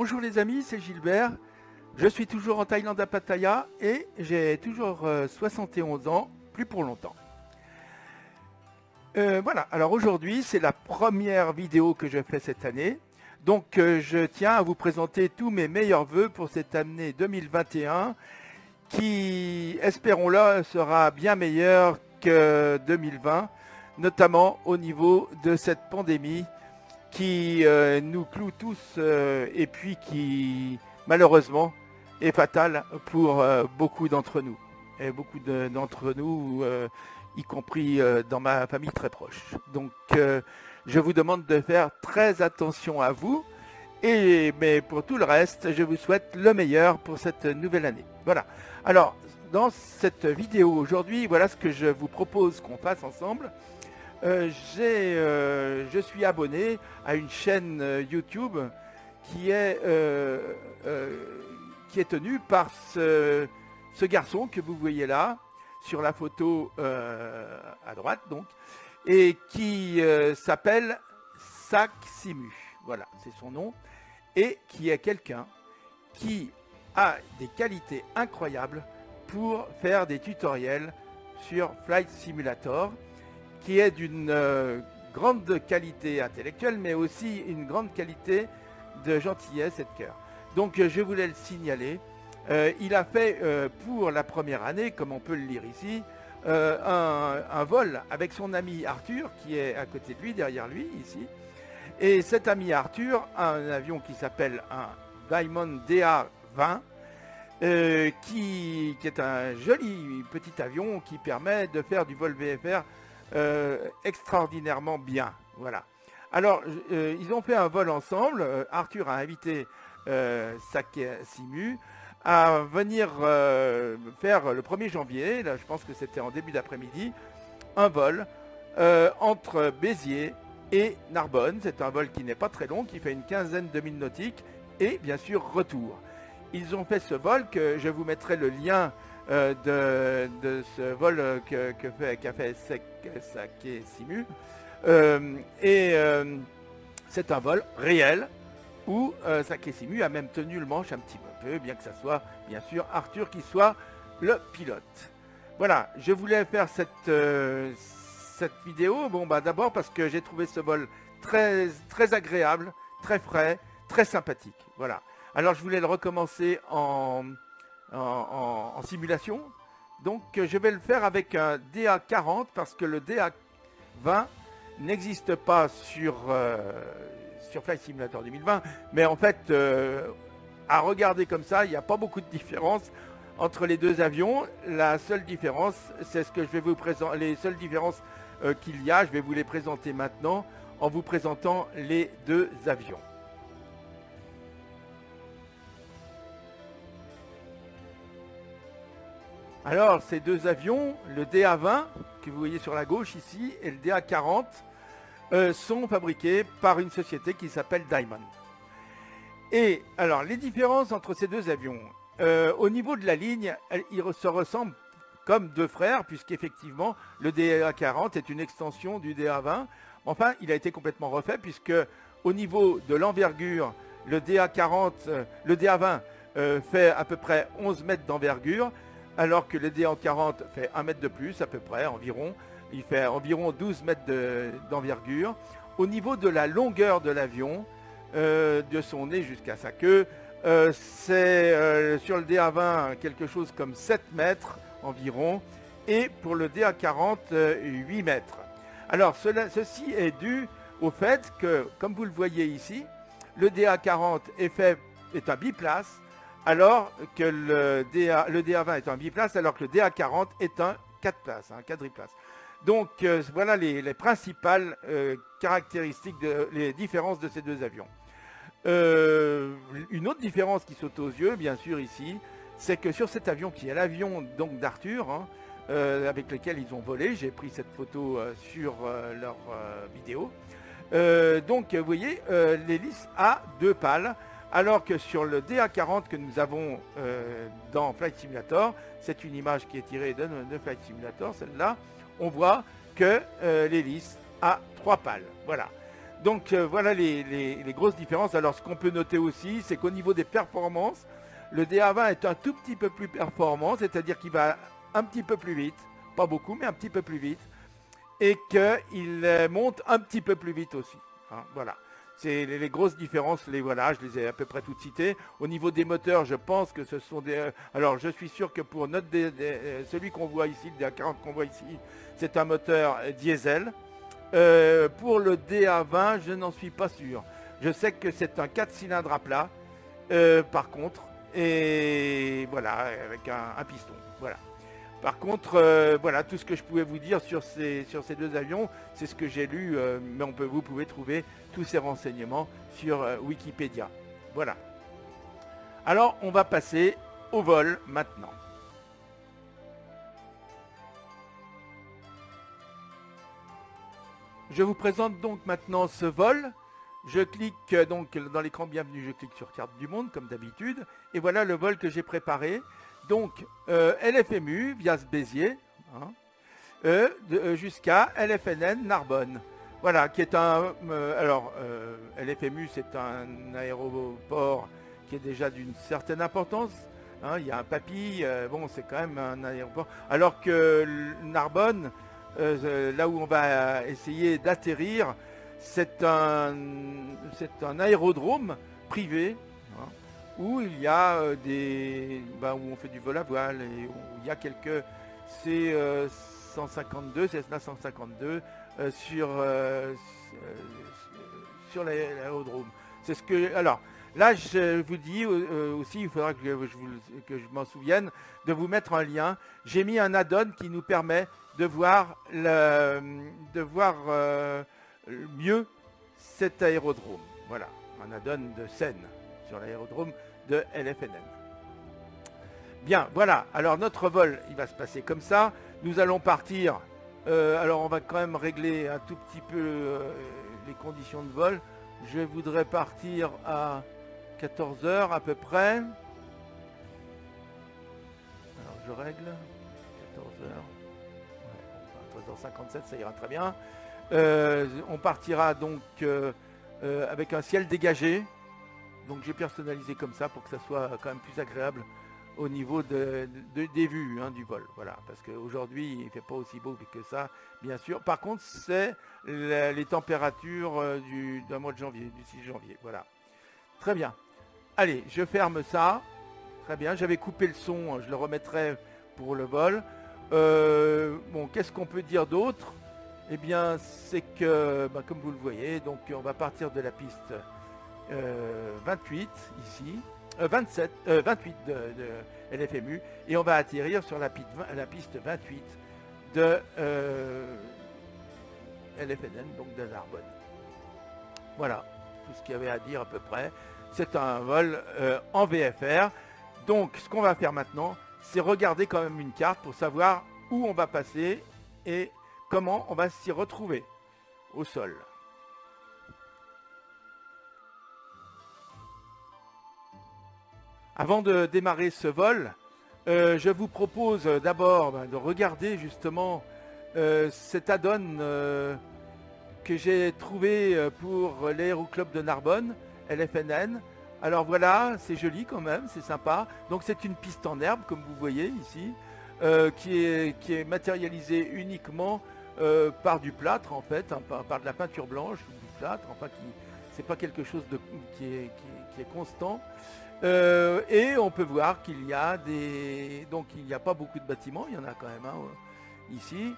Bonjour les amis, c'est Gilbert. Je suis toujours en Thaïlande à Pattaya et j'ai toujours 71 ans, plus pour longtemps. Voilà, alors aujourd'hui c'est la première vidéo que je fais cette année. Donc je tiens à vous présenter tous mes meilleurs vœux pour cette année 2021 qui, espérons-le, sera bien meilleure que 2020, notamment au niveau de cette pandémie qui nous cloue tous et puis qui malheureusement est fatale pour beaucoup d'entre nous. Et beaucoup d'entre nous, y compris dans ma famille très proche. Donc je vous demande de faire très attention à vous. Mais pour tout le reste, je vous souhaite le meilleur pour cette nouvelle année. Voilà. Alors, dans cette vidéo aujourd'hui, voilà ce que je vous propose qu'on fasse ensemble. Je suis abonné à une chaîne YouTube qui est tenue par ce garçon que vous voyez là, sur la photo à droite, donc, et qui s'appelle Sak Simu. Voilà, c'est son nom. Et qui est quelqu'un qui a des qualités incroyables pour faire des tutoriels sur Flight Simulator, qui est d'une grande qualité intellectuelle, mais aussi une grande qualité de gentillesse et de cœur. Donc je voulais le signaler. Il a fait pour la première année, comme on peut le lire ici, un vol avec son ami Arthur, qui est à côté de lui, derrière lui, ici. Et cet ami Arthur a un avion qui s'appelle un Diamond DA-20, qui est un joli petit avion qui permet de faire du vol VFR extraordinairement bien. Voilà. Alors, ils ont fait un vol ensemble. Arthur a invité Sak Simu à venir faire le 1er janvier, là, je pense que c'était en début d'après-midi, un vol entre Béziers et Narbonne. C'est un vol qui n'est pas très long, qui fait une quinzaine de milles nautiques, et bien sûr retour. Ils ont fait ce vol, que je vous mettrai le lien de ce vol qu'a fait Sak Simu. C'est un vol réel où Sak Simu a même tenu le manche un petit peu, bien que ça soit bien sûr Arthur qui soit le pilote. Voilà, je voulais faire cette vidéo, bon bah d'abord parce que j'ai trouvé ce vol très agréable, très frais, très sympathique. Voilà. Alors je voulais le recommencer en simulation. Donc je vais le faire avec un DA40 parce que le DA20 n'existe pas sur Flight Simulator 2020. Mais en fait, à regarder comme ça, il n'y a pas beaucoup de différence entre les deux avions. La seule différence, c'est ce que je vais vous présenter, les seules différences qu'il y a, je vais vous les présenter maintenant en vous présentant les deux avions. Alors, ces deux avions, le DA20, que vous voyez sur la gauche ici, et le DA40, sont fabriqués par une société qui s'appelle Diamond. Et alors, les différences entre ces deux avions, au niveau de la ligne, ils se ressemblent comme deux frères, puisqu'effectivement, le DA40 est une extension du DA20. Enfin, il a été complètement refait, puisque au niveau de l'envergure, le DA20 fait à peu près 11 mètres d'envergure, alors que le DA40 fait 1 mètre de plus, à peu près, environ. Il fait environ 12 mètres d'envergure. Au niveau de la longueur de l'avion, de son nez jusqu'à sa queue, c'est sur le DA20 quelque chose comme 7 mètres environ, et pour le DA40, 8 mètres. Alors, ceci est dû au fait que, comme vous le voyez ici, le DA40 est un biplace, alors que le DA20 est un biplace, alors que le DA40 est un 4 places, un quadriplace. Donc voilà les principales caractéristiques, les différences de ces deux avions. Une autre différence qui saute aux yeux, bien sûr ici, c'est que sur cet avion, qui est l'avion donc d'Arthur, hein, avec lequel ils ont volé, j'ai pris cette photo sur leur vidéo, donc vous voyez, l'hélice a 2 pales, alors que sur le DA40 que nous avons dans Flight Simulator, c'est une image qui est tirée de Flight Simulator, celle-là, on voit que l'hélice a 3 pales. Voilà. Donc voilà les grosses différences. Alors ce qu'on peut noter aussi, c'est qu'au niveau des performances, le DA20 est un tout petit peu plus performant, c'est-à-dire qu'il va un petit peu plus vite, pas beaucoup, mais un petit peu plus vite, et qu'il monte un petit peu plus vite aussi. Hein, voilà. C'est les grosses différences, voilà, je les ai à peu près toutes citées. Au niveau des moteurs, je pense que ce sont des... alors, je suis sûr que pour celui qu'on voit ici, le DA40 qu'on voit ici, c'est un moteur diesel. Pour le DA20, je n'en suis pas sûr. Je sais que c'est un 4 cylindres à plat, par contre, et voilà, avec un piston. Voilà. Par contre, voilà tout ce que je pouvais vous dire sur ces deux avions, c'est ce que j'ai lu, mais vous pouvez trouver tous ces renseignements sur Wikipédia. Voilà. Alors, on va passer au vol maintenant. Je vous présente donc maintenant ce vol. Je clique donc dans l'écran bienvenue, je clique sur carte du monde comme d'habitude. Et voilà le vol que j'ai préparé. Donc LFMU via Béziers hein, jusqu'à LFNN Narbonne. Voilà, qui est un... LFMU c'est un aéroport qui est déjà d'une certaine importance. Hein, il y a un papy, bon c'est quand même un aéroport. Alors que Narbonne... là où on va essayer d'atterrir, c'est un aérodrome privé hein, où il y a où on fait du vol à voile et où il y a quelques C-152, Cessna 152 sur l'aérodrome. C'est ce que... Alors, là, je vous dis aussi, il faudra que je m'en souvienne, de vous mettre un lien. J'ai mis un add-on qui nous permet de voir mieux cet aérodrome. Voilà, un add-on de Seine sur l'aérodrome de LFNN. Bien, voilà, alors notre vol, il va se passer comme ça. Nous allons partir, alors on va quand même régler un tout petit peu les conditions de vol. Je voudrais partir à 14 h à peu près. Alors je règle 14 h. 13h57, ça ira très bien. On partira donc avec un ciel dégagé. Donc j'ai personnalisé comme ça pour que ça soit quand même plus agréable au niveau des vues hein, du vol. Voilà, parce qu'aujourd'hui il ne fait pas aussi beau que ça, bien sûr. Par contre, c'est les températures d'un mois de janvier, du 6 janvier. Voilà. Très bien. Allez, je ferme ça. Très bien, j'avais coupé le son, je le remettrai pour le vol. Bon, qu'est-ce qu'on peut dire d'autre? Eh bien, c'est que, comme vous le voyez, donc on va partir de la piste 28 ici, 28 de LFMU, et on va atterrir sur la piste 28 de LFNN, donc de Narbonne. Voilà, tout ce qu'il y avait à dire à peu près. C'est un vol en VFR. Donc, ce qu'on va faire maintenant, c'est regarder quand même une carte pour savoir où on va passer et comment on va s'y retrouver au sol. Avant de démarrer ce vol, je vous propose d'abord de regarder justement cet add-on que j'ai trouvé pour l'Aéroclub de Narbonne, LFNN. Alors voilà, c'est joli quand même, c'est sympa. Donc c'est une piste en herbe, comme vous voyez ici, qui est matérialisée uniquement par du plâtre en fait, hein, par de la peinture blanche ou du plâtre, enfin c'est pas quelque chose qui est constant. Et on peut voir qu'il y a donc il n'y a pas beaucoup de bâtiments, il y en a quand même un ici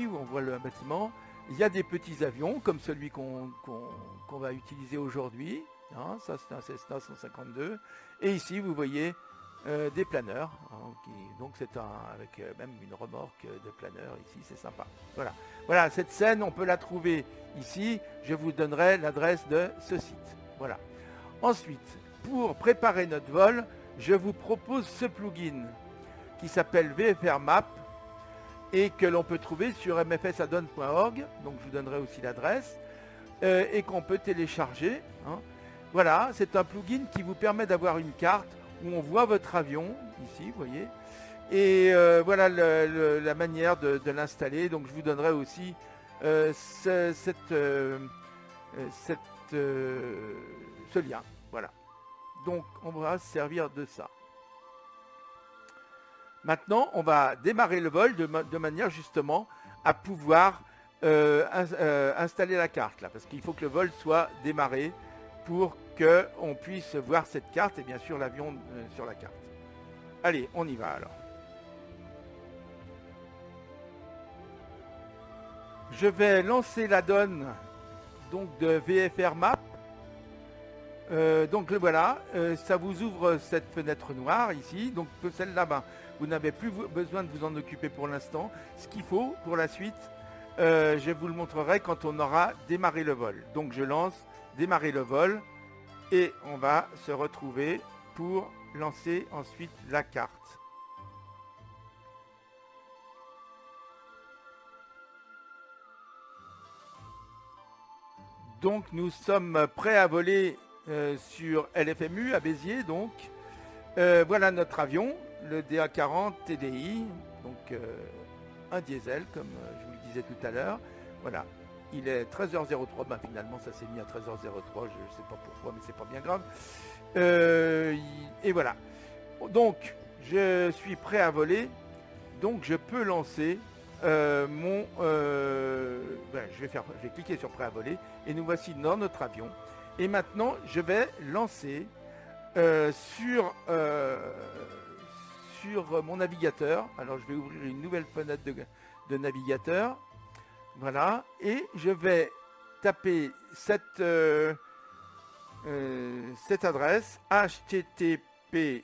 où on voit le bâtiment. Il y a des petits avions comme celui qu'on va utiliser aujourd'hui. Hein, ça c'est un Cessna 152. Et ici vous voyez des planeurs. Hein, donc c'est avec même une remorque de planeurs ici, c'est sympa. Voilà. Voilà, cette scène on peut la trouver ici. Je vous donnerai l'adresse de ce site. Voilà. Ensuite, pour préparer notre vol, je vous propose ce plugin qui s'appelle VFR Map et que l'on peut trouver sur mfsaddon.org, donc je vous donnerai aussi l'adresse, et qu'on peut télécharger. Hein. Voilà, c'est un plugin qui vous permet d'avoir une carte où on voit votre avion, ici, vous voyez, et voilà la manière de l'installer. Donc je vous donnerai aussi ce lien. Voilà. Donc on va se servir de ça. Maintenant, on va démarrer le vol de manière justement à pouvoir installer la carte là, parce qu'il faut que le vol soit démarré pour qu'on puisse voir cette carte et bien sûr l'avion sur la carte. Allez, on y va alors. Je vais lancer la donne donc de VFR Map. Donc voilà, ça vous ouvre cette fenêtre noire ici. Donc celle-là, vous n'avez plus besoin de vous en occuper pour l'instant. Ce qu'il faut pour la suite, je vous le montrerai quand on aura démarré le vol. Donc je lance démarrer le vol et on va se retrouver pour lancer ensuite la carte. Donc nous sommes prêts à voler sur LFMU à Béziers. Donc voilà notre avion, le DA40 TDI, donc un diesel comme je vous le disais tout à l'heure. Voilà, il est 13h03, finalement ça s'est mis à 13h03, je ne sais pas pourquoi mais c'est pas bien grave. Et voilà, donc je suis prêt à voler, donc je peux lancer je vais cliquer sur prêt à voler et nous voici dans notre avion. Et maintenant je vais lancer sur mon navigateur. Alors je vais ouvrir une nouvelle fenêtre de navigateur. Voilà, et je vais taper cette adresse http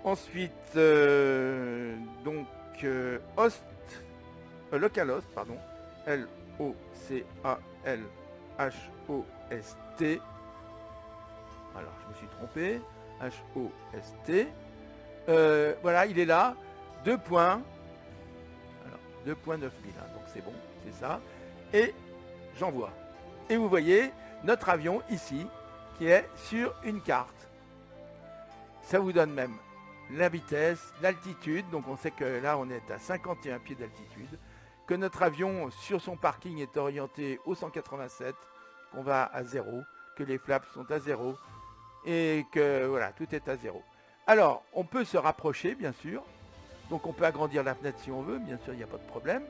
ensuite host localhost, pardon, LOCALHOST. Alors je me suis trompé, HOST. Voilà, il est là, 2 points. Alors 2.9000, donc c'est bon, c'est ça. Et j'envoie. Et vous voyez notre avion ici qui est sur une carte. Ça vous donne même la vitesse, l'altitude, donc on sait que là on est à 51 pieds d'altitude, que notre avion sur son parking est orienté au 187, qu'on va à 0, que les flaps sont à 0 et que voilà, tout est à 0. Alors on peut se rapprocher bien sûr, donc on peut agrandir la fenêtre si on veut, bien sûr il n'y a pas de problème.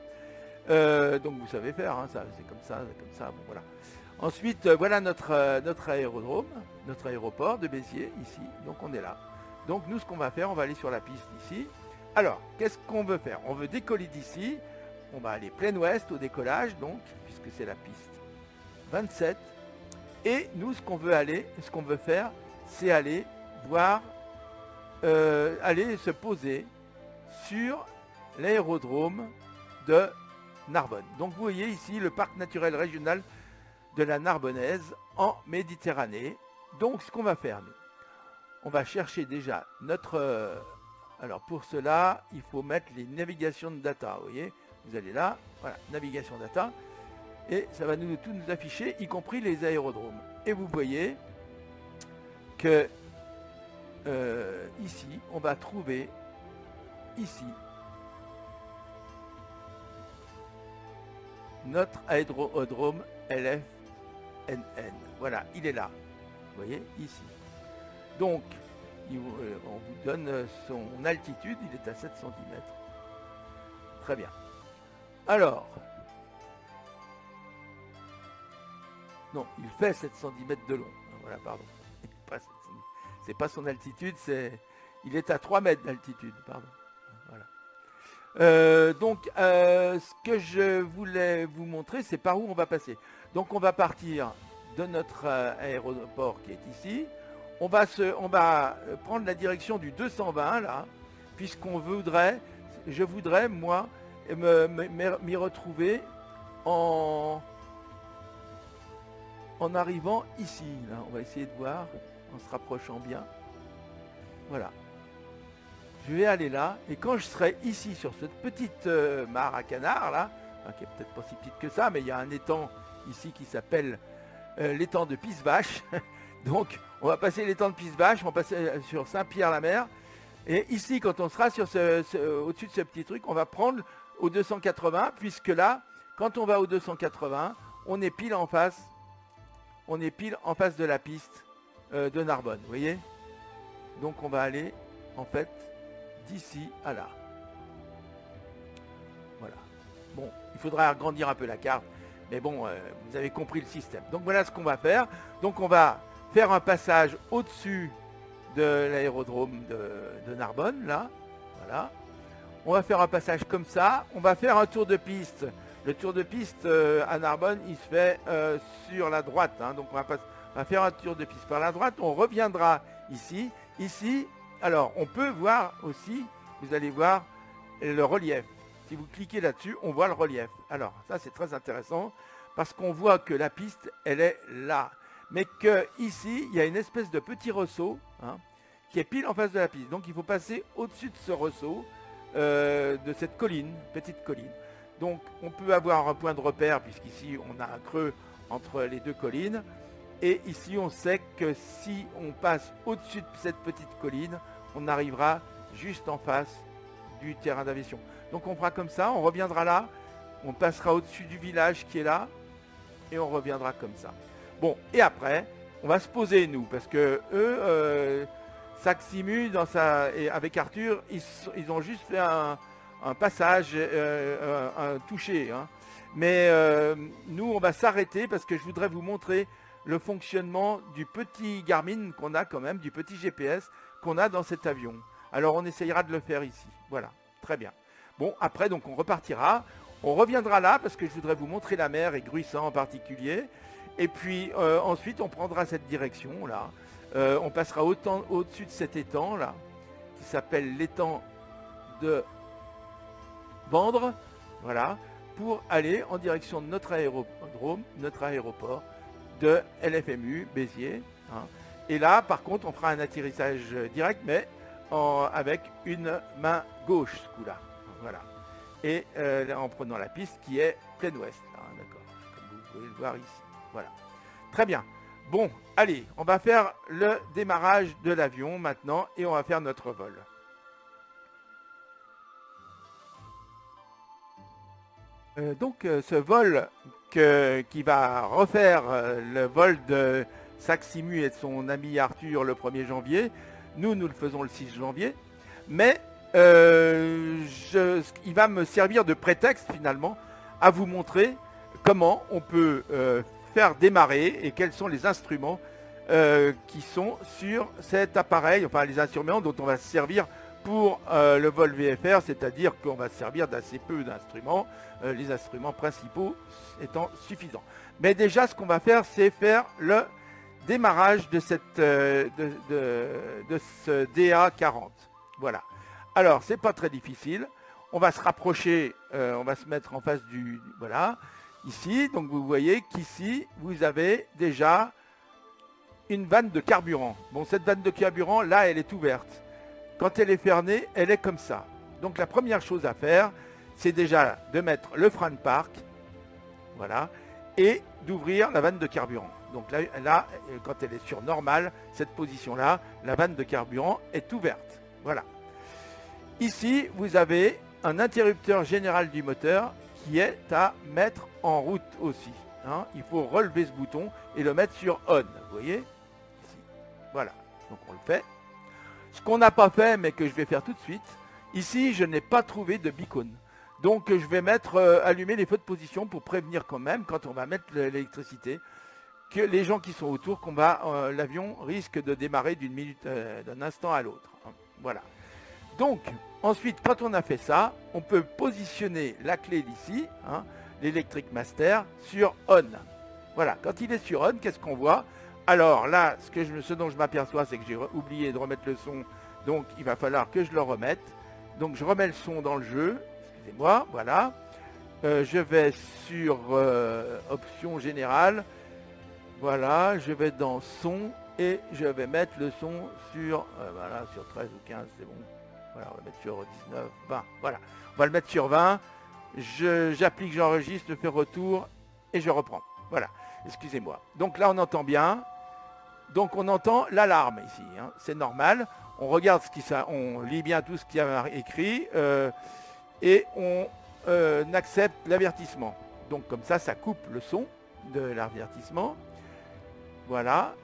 Donc vous savez faire, hein, ça c'est comme ça, bon voilà. Ensuite voilà notre aérodrome, notre aéroport de Béziers ici, donc on est là. Donc nous ce qu'on va faire, on va aller sur la piste ici. Alors qu'est-ce qu'on veut faire? On veut décoller d'ici, on va aller plein ouest au décollage donc, puisque c'est la piste 27. Et nous ce qu'on veut faire, c'est aller voir, aller se poser sur l'aérodrome de Narbonne. Donc vous voyez ici le parc naturel régional de la Narbonnaise en Méditerranée. Donc ce qu'on va faire nous, on va chercher déjà notre... alors pour cela, il faut mettre les navigations de data. Vous voyez, vous allez là, voilà, navigation data. Et ça va tout nous afficher, y compris les aérodromes. Et vous voyez que ici, on va trouver ici notre aérodrome LFNN. Voilà, il est là. Vous voyez, ici. Donc, on vous donne son altitude, il est à 7 cm. Très bien. Alors, non, il fait 7 cm de long. Voilà, pardon. C'est pas son altitude, il est à 3 mètres d'altitude, pardon. Voilà. Ce que je voulais vous montrer, c'est par où on va passer. Donc, on va partir de notre aéroport qui est ici. On va prendre la direction du 220 là, puisqu'on voudrait, je voudrais moi m'y retrouver en arrivant ici. Là, on va essayer de voir en se rapprochant bien. Voilà. Je vais aller là et quand je serai ici sur cette petite mare à canard là, hein, qui est peut-être pas si petite que ça, mais il y a un étang ici qui s'appelle l'étang de Pissevache. Donc, on va passer l'étang de Pissevache, on va passer sur Saint-Pierre-la-Mer. Et ici, quand on sera sur au-dessus de ce petit truc, on va prendre au 280, puisque là, Quand on va au 280, on est pile en face. On est pile en face de la piste de Narbonne, vous voyez. Donc on va aller en fait d'ici à là. Voilà. Bon, il faudra agrandir un peu la carte, mais bon, vous avez compris le système. Donc voilà ce qu'on va faire. Donc on va faire un passage au-dessus de l'aérodrome de Narbonne, là. Voilà. On va faire un passage comme ça. On va faire un tour de piste. Le tour de piste à Narbonne, il se fait sur la droite. Hein. Donc on va faire un tour de piste par la droite. On reviendra ici. Ici, alors on peut voir aussi, vous allez voir le relief. Si vous cliquez là-dessus, on voit le relief. Alors ça c'est très intéressant parce qu'on voit que la piste, elle est là. Mais que ici, il y a une espèce de petit ressaut hein, qui est pile en face de la piste. Donc il faut passer au-dessus de ce ressaut, de cette colline, petite colline. Donc on peut avoir un point de repère puisqu'ici on a un creux entre les deux collines. Et ici on sait que si on passe au-dessus de cette petite colline, on arrivera juste en face du terrain d'aviation. Donc on fera comme ça, on reviendra là, on passera au-dessus du village qui est là et on reviendra comme ça. Bon, et après, on va se poser nous parce que eux, Saximu avec Arthur, ils ont juste fait un passage, un toucher. Hein. Mais nous, on va s'arrêter parce que je voudrais vous montrer le fonctionnement du petit Garmin qu'on a quand même, du petit GPS qu'on a dans cet avion. Alors, on essayera de le faire ici. Voilà, très bien. Bon, après, donc, on repartira. On reviendra là parce que je voudrais vous montrer la mer et Gruissant en particulier. Et puis, ensuite, on prendra cette direction là. On passera au-dessus de cet étang là, qui s'appelle l'étang de Vendre, voilà, pour aller en direction de notre aérodrome, notre aéroport de LFMU Béziers. Hein. Et là, par contre, on fera un atterrissage direct, mais avec une main gauche, ce coup-là. Voilà. Et en prenant la piste qui est plein ouest. Hein, d'accord. Comme vous pouvez le voir ici. Voilà. Très bien. Bon, allez, on va faire le démarrage de l'avion maintenant et on va faire notre vol. Donc ce vol qui va refaire le vol de Saximu et de son ami Arthur le 1er janvier, nous le faisons le 6 janvier, mais il va me servir de prétexte finalement à vous montrer comment on peut faire démarrer et quels sont les instruments qui sont sur cet appareil, enfin les instruments dont on va se servir pour le vol VFR, c'est-à-dire qu'on va se servir d'assez peu d'instruments, les instruments principaux étant suffisants. Mais déjà, ce qu'on va faire, c'est faire le démarrage de, de ce DA40. Voilà. Alors, c'est pas très difficile. On va se rapprocher, on va se mettre en face du... Voilà. Ici, donc vous voyez qu'ici, vous avez déjà une vanne de carburant. Bon, cette vanne de carburant, là, elle est ouverte. Quand elle est fermée, elle est comme ça. Donc la première chose à faire, c'est déjà de mettre le frein de parc, voilà, et d'ouvrir la vanne de carburant. Donc là, quand elle est sur normale, cette position-là, la vanne de carburant est ouverte. Voilà. Ici, vous avez un interrupteur général du moteur qui est à mettre en route aussi. Hein. Il faut relever ce bouton et le mettre sur on. Vous voyez ici. Voilà. Donc on le fait. Ce qu'on n'a pas fait, mais que je vais faire tout de suite, ici, je n'ai pas trouvé de beacon. Donc, je vais allumer les feux de position pour prévenir quand même, quand on va mettre l'électricité, que les gens qui sont autour, l'avion risque de démarrer d'une minute, d'un instant à l'autre. Voilà. Donc, ensuite, quand on a fait ça, on peut positionner la clé d'ici, hein, l'Electric Master, sur on. Voilà. Quand il est sur on, qu'est-ce qu'on voit ? Alors là, ce dont je m'aperçois, c'est que j'ai oublié de remettre le son, donc il va falloir que je le remette. Donc je remets le son dans le jeu, excusez-moi, voilà. Je vais sur option générale, voilà, je vais dans son et je vais mettre le son sur, voilà, sur 13 ou 15, c'est bon. Voilà, on va mettre sur 19, 20, voilà. On va le mettre sur 20, j'applique, j'enregistre, je fais retour et je reprends. Voilà, excusez-moi. Donc là, on entend bien. Donc on entend l'alarme ici, hein. C'est normal. On regarde on lit bien tout ce qu'il y a écrit et on accepte l'avertissement. Donc comme ça coupe le son de l'avertissement. Voilà.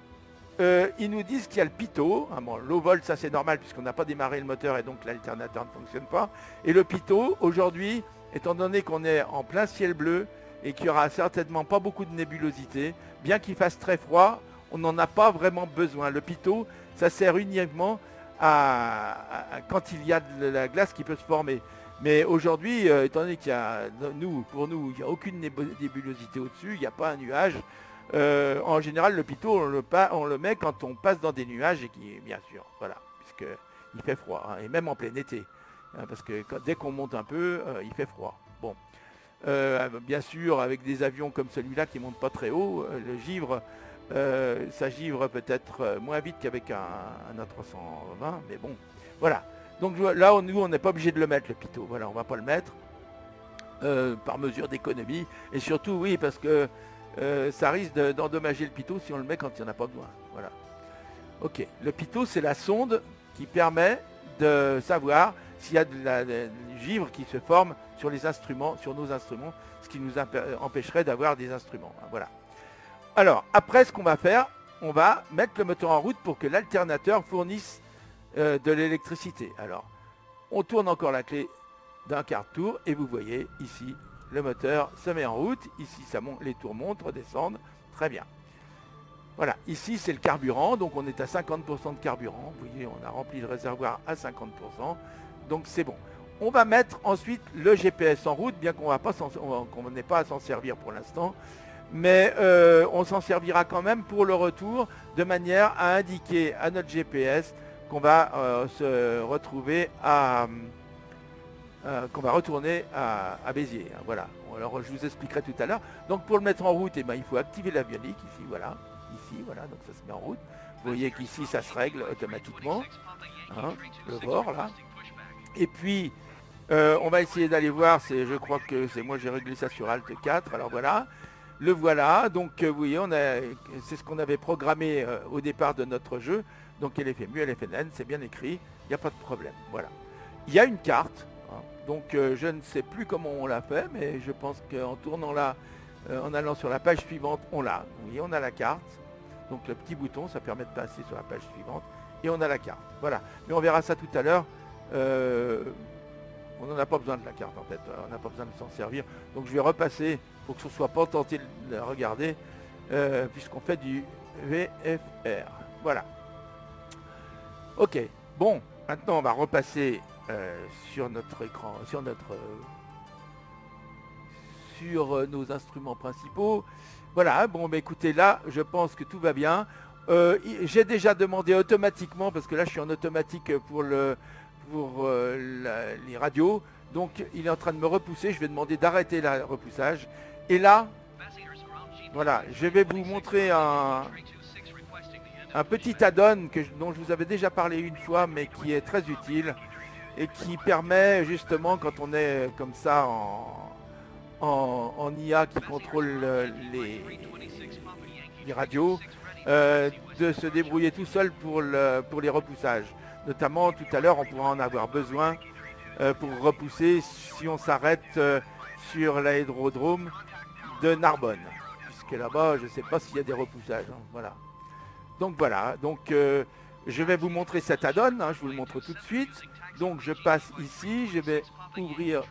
Ils nous disent qu'il y a le pitot. Ah bon, low volt, ça c'est normal puisqu'on n'a pas démarré le moteur et donc l'alternateur ne fonctionne pas. Et le pitot, aujourd'hui, étant donné qu'on est en plein ciel bleu et qu'il n'y aura certainement pas beaucoup de nébulosité, bien qu'il fasse très froid, on n'en a pas vraiment besoin. Le pitot, ça sert uniquement quand il y a de la glace qui peut se former. Mais aujourd'hui, étant donné qu'il y a, pour nous, il n'y a aucune nébulosité au-dessus, il n'y a pas un nuage. En général, le pitot, on le met quand on passe dans des nuages et qui, bien sûr, voilà, puisqu'il fait froid, hein, et même en plein été, hein, parce que dès qu'on monte un peu, il fait froid. Bon, bien sûr, avec des avions comme celui-là qui ne montent pas très haut, le givre, ça givre peut-être moins vite qu'avec un A320, mais bon, voilà. Donc là, nous, on n'est pas obligé de le mettre, le pitot. Voilà, on ne va pas le mettre par mesure d'économie. Et surtout, oui, parce que ça risque d'endommager le pitot si on le met quand il n'y en a pas besoin. Voilà. Ok, le pitot, c'est la sonde qui permet de savoir s'il y a du givre qui se forme sur les instruments, sur nos instruments, ce qui nous empêcherait d'avoir des instruments. Voilà. Alors, après, ce qu'on va faire, on va mettre le moteur en route pour que l'alternateur fournisse de l'électricité. Alors, on tourne encore la clé d'un quart de tour et vous voyez ici, le moteur se met en route. Ici, les tours montent, redescendent. Très bien. Voilà, ici, c'est le carburant. Donc, on est à 50% de carburant. Vous voyez, on a rempli le réservoir à 50%. Donc, c'est bon. On va mettre ensuite le GPS en route, bien qu'on n'ait pas à s'en servir pour l'instant. Mais on s'en servira quand même pour le retour, de manière à indiquer à notre GPS qu'on va se retrouver qu'on va retourner à Béziers. Hein, voilà. Alors je vous expliquerai tout à l'heure. Donc pour le mettre en route, il faut activer l'avionique ici, voilà. Ici, voilà, donc ça se met en route. Vous voyez qu'ici ça se règle automatiquement. Hein, le bord là. Et puis on va essayer d'aller voir, je crois que c'est moi j'ai réglé ça sur Alt 4. Alors voilà. Le voilà, donc vous voyez, c'est ce qu'on avait programmé au départ de notre jeu. Donc LFMU, LFNN, c'est bien écrit, il n'y a pas de problème. Voilà. Il y a une carte, hein, donc je ne sais plus comment on l'a fait, mais je pense qu'en tournant là, en allant sur la page suivante, on l'a. Vous voyez, on a la carte. Donc le petit bouton, ça permet de passer sur la page suivante. Et on a la carte. Voilà. Mais on verra ça tout à l'heure. On n'en a pas besoin de la carte en fait, on n'a pas besoin de s'en servir. Donc je vais repasser pour que ce ne soit pas tenté de la regarder, puisqu'on fait du VFR. Voilà. Ok, bon, maintenant on va repasser sur notre écran, sur nos instruments principaux. Voilà, bon, bah, écoutez, là, je pense que tout va bien. J'ai déjà demandé automatiquement, parce que là je suis en automatique pour les radios, donc il est en train de me repousser, je vais demander d'arrêter le repoussage. Et là, voilà, je vais vous montrer un petit add-on dont je vous avais déjà parlé une fois, mais qui est très utile et qui permet justement, quand on est comme ça en IA qui contrôle les radios, de se débrouiller tout seul pour les repoussages. Notamment, tout à l'heure, on pourra en avoir besoin pour repousser si on s'arrête sur l'aérodrome de Narbonne. Puisque là-bas, je ne sais pas s'il y a des repoussages. Hein, voilà. Donc voilà, donc je vais vous montrer cet add-on, hein, je vous le montre tout de suite. Donc je passe ici, je vais ouvrir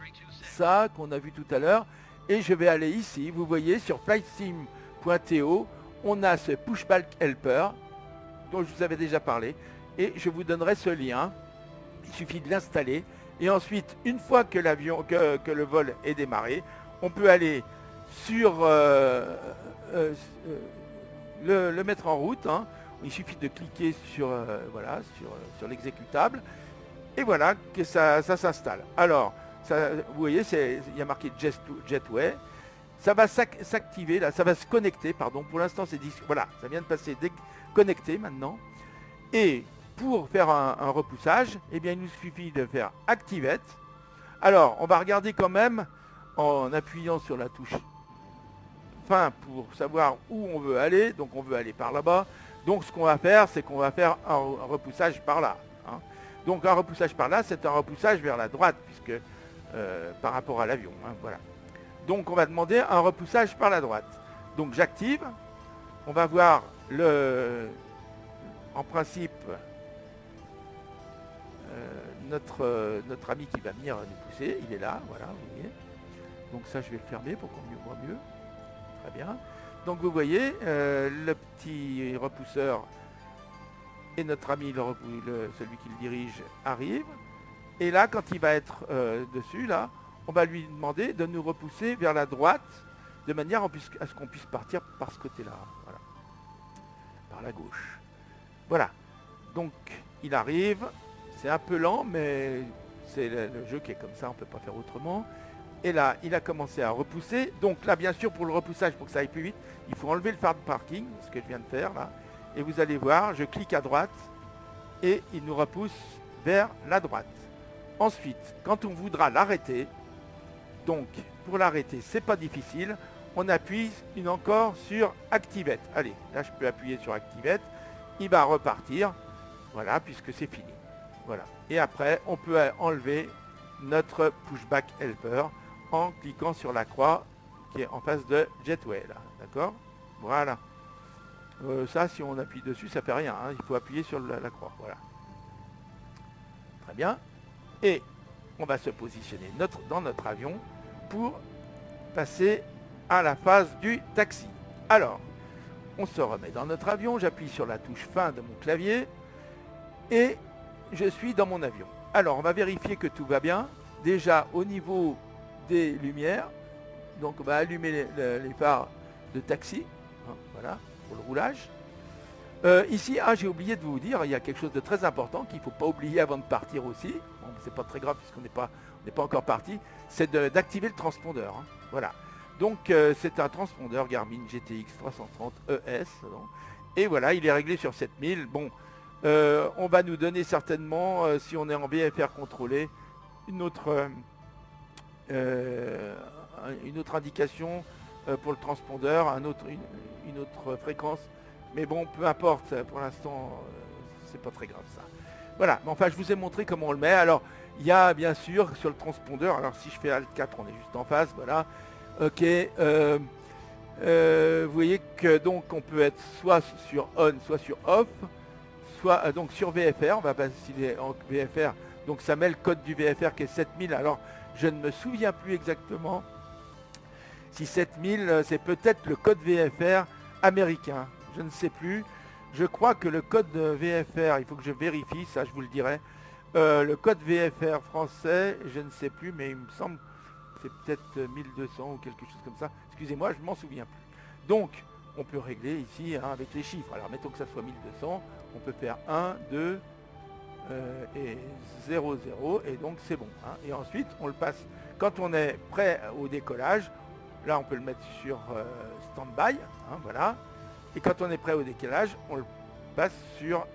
ça qu'on a vu tout à l'heure. Et je vais aller ici, vous voyez, sur flightsim.to, on a ce pushback helper dont je vous avais déjà parlé. Et je vous donnerai ce lien, il suffit de l'installer. Et ensuite, une fois que le vol est démarré, on peut aller sur le mettre en route. Hein. Il suffit de cliquer sur l'exécutable. Et voilà que ça s'installe. Alors, vous voyez, il y a marqué Jetway. Ça va s'activer, là, ça va se connecter, pardon. Pour l'instant, c'est dit, voilà, ça vient de passer connecté maintenant. Et pour faire un repoussage, eh bien, il nous suffit de faire Activate. Alors, on va regarder quand même en appuyant sur la touche fin pour savoir où on veut aller. Donc, on veut aller par là-bas. Donc, ce qu'on va faire, c'est qu'on va faire un repoussage par là. Hein. Donc, un repoussage par là, c'est un repoussage vers la droite, puisque par rapport à l'avion. Hein, voilà. Donc on va demander un repoussage par la droite. Donc j'active. On va voir en principe notre ami qui va venir nous pousser. Il est là, voilà, vous voyez. Donc ça je vais le fermer pour qu'on me voit mieux. Très bien. Donc vous voyez, le petit repousseur et notre ami, celui qui le dirige, arrive. Et là, quand il va être dessus, là, on va lui demander de nous repousser vers la droite, de manière à ce qu'on puisse partir par ce côté-là. Voilà. Par la gauche. Voilà. Donc, il arrive. C'est un peu lent, mais c'est le jeu qui est comme ça, on ne peut pas faire autrement. Et là, il a commencé à repousser. Donc là, bien sûr, pour le repoussage, pour que ça aille plus vite, il faut enlever le phare de parking, ce que je viens de faire là. Et vous allez voir, je clique à droite et il nous repousse vers la droite. Ensuite, quand on voudra l'arrêter, donc pour l'arrêter, c'est pas difficile, on appuie encore sur Activate. Allez, là je peux appuyer sur Activate, il va repartir, voilà, puisque c'est fini. Voilà. Et après, on peut enlever notre pushback helper en cliquant sur la croix qui est en face de Jetway, là, d'accord? Voilà. Ça, si on appuie dessus, ça fait rien, hein. Il faut appuyer sur la croix, voilà. Très bien. Et on va se positionner dans notre avion pour passer à la phase du taxi. Alors, on se remet dans notre avion, j'appuie sur la touche fin de mon clavier et je suis dans mon avion. Alors, on va vérifier que tout va bien. Déjà, au niveau des lumières, donc on va allumer les phares de taxi, hein, voilà, pour le roulage. Ici, j'ai oublié de vous dire, il y a quelque chose de très important qu'il ne faut pas oublier avant de partir aussi. Bon, c'est pas très grave puisqu'on n'est pas encore parti. C'est d'activer le transpondeur. Hein. Voilà. Donc, c'est un transpondeur Garmin GTX 330 ES. Donc, et voilà, il est réglé sur 7000. Bon, on va nous donner certainement, si on est en VFR contrôlé, une autre indication pour le transpondeur, une autre fréquence. Mais bon, peu importe, pour l'instant, c'est pas très grave ça. Voilà, mais enfin, je vous ai montré comment on le met. Alors, il y a bien sûr sur le transpondeur, alors si je fais Alt 4, on est juste en face, voilà. Ok, vous voyez que donc on peut être soit sur on, soit sur off, soit donc sur VFR, on va passer en VFR, donc ça met le code du VFR qui est 7000. Alors, je ne me souviens plus exactement si 7000, c'est peut-être le code VFR américain. Je ne sais plus. Je crois que le code VFR, il faut que je vérifie, ça je vous le dirai. Le code VFR français, je ne sais plus, mais il me semble que c'est peut-être 1200 ou quelque chose comme ça. Excusez-moi, je ne m'en souviens plus. Donc, on peut régler ici hein, avec les chiffres. Alors, mettons que ça soit 1200. On peut faire 1, 2 et 0, 0. Et donc, c'est bon. Hein. Et ensuite, on le passe. Quand on est prêt au décollage, là, on peut le mettre sur stand-by. Hein, voilà. Et quand on est prêt au décalage, on le passe sur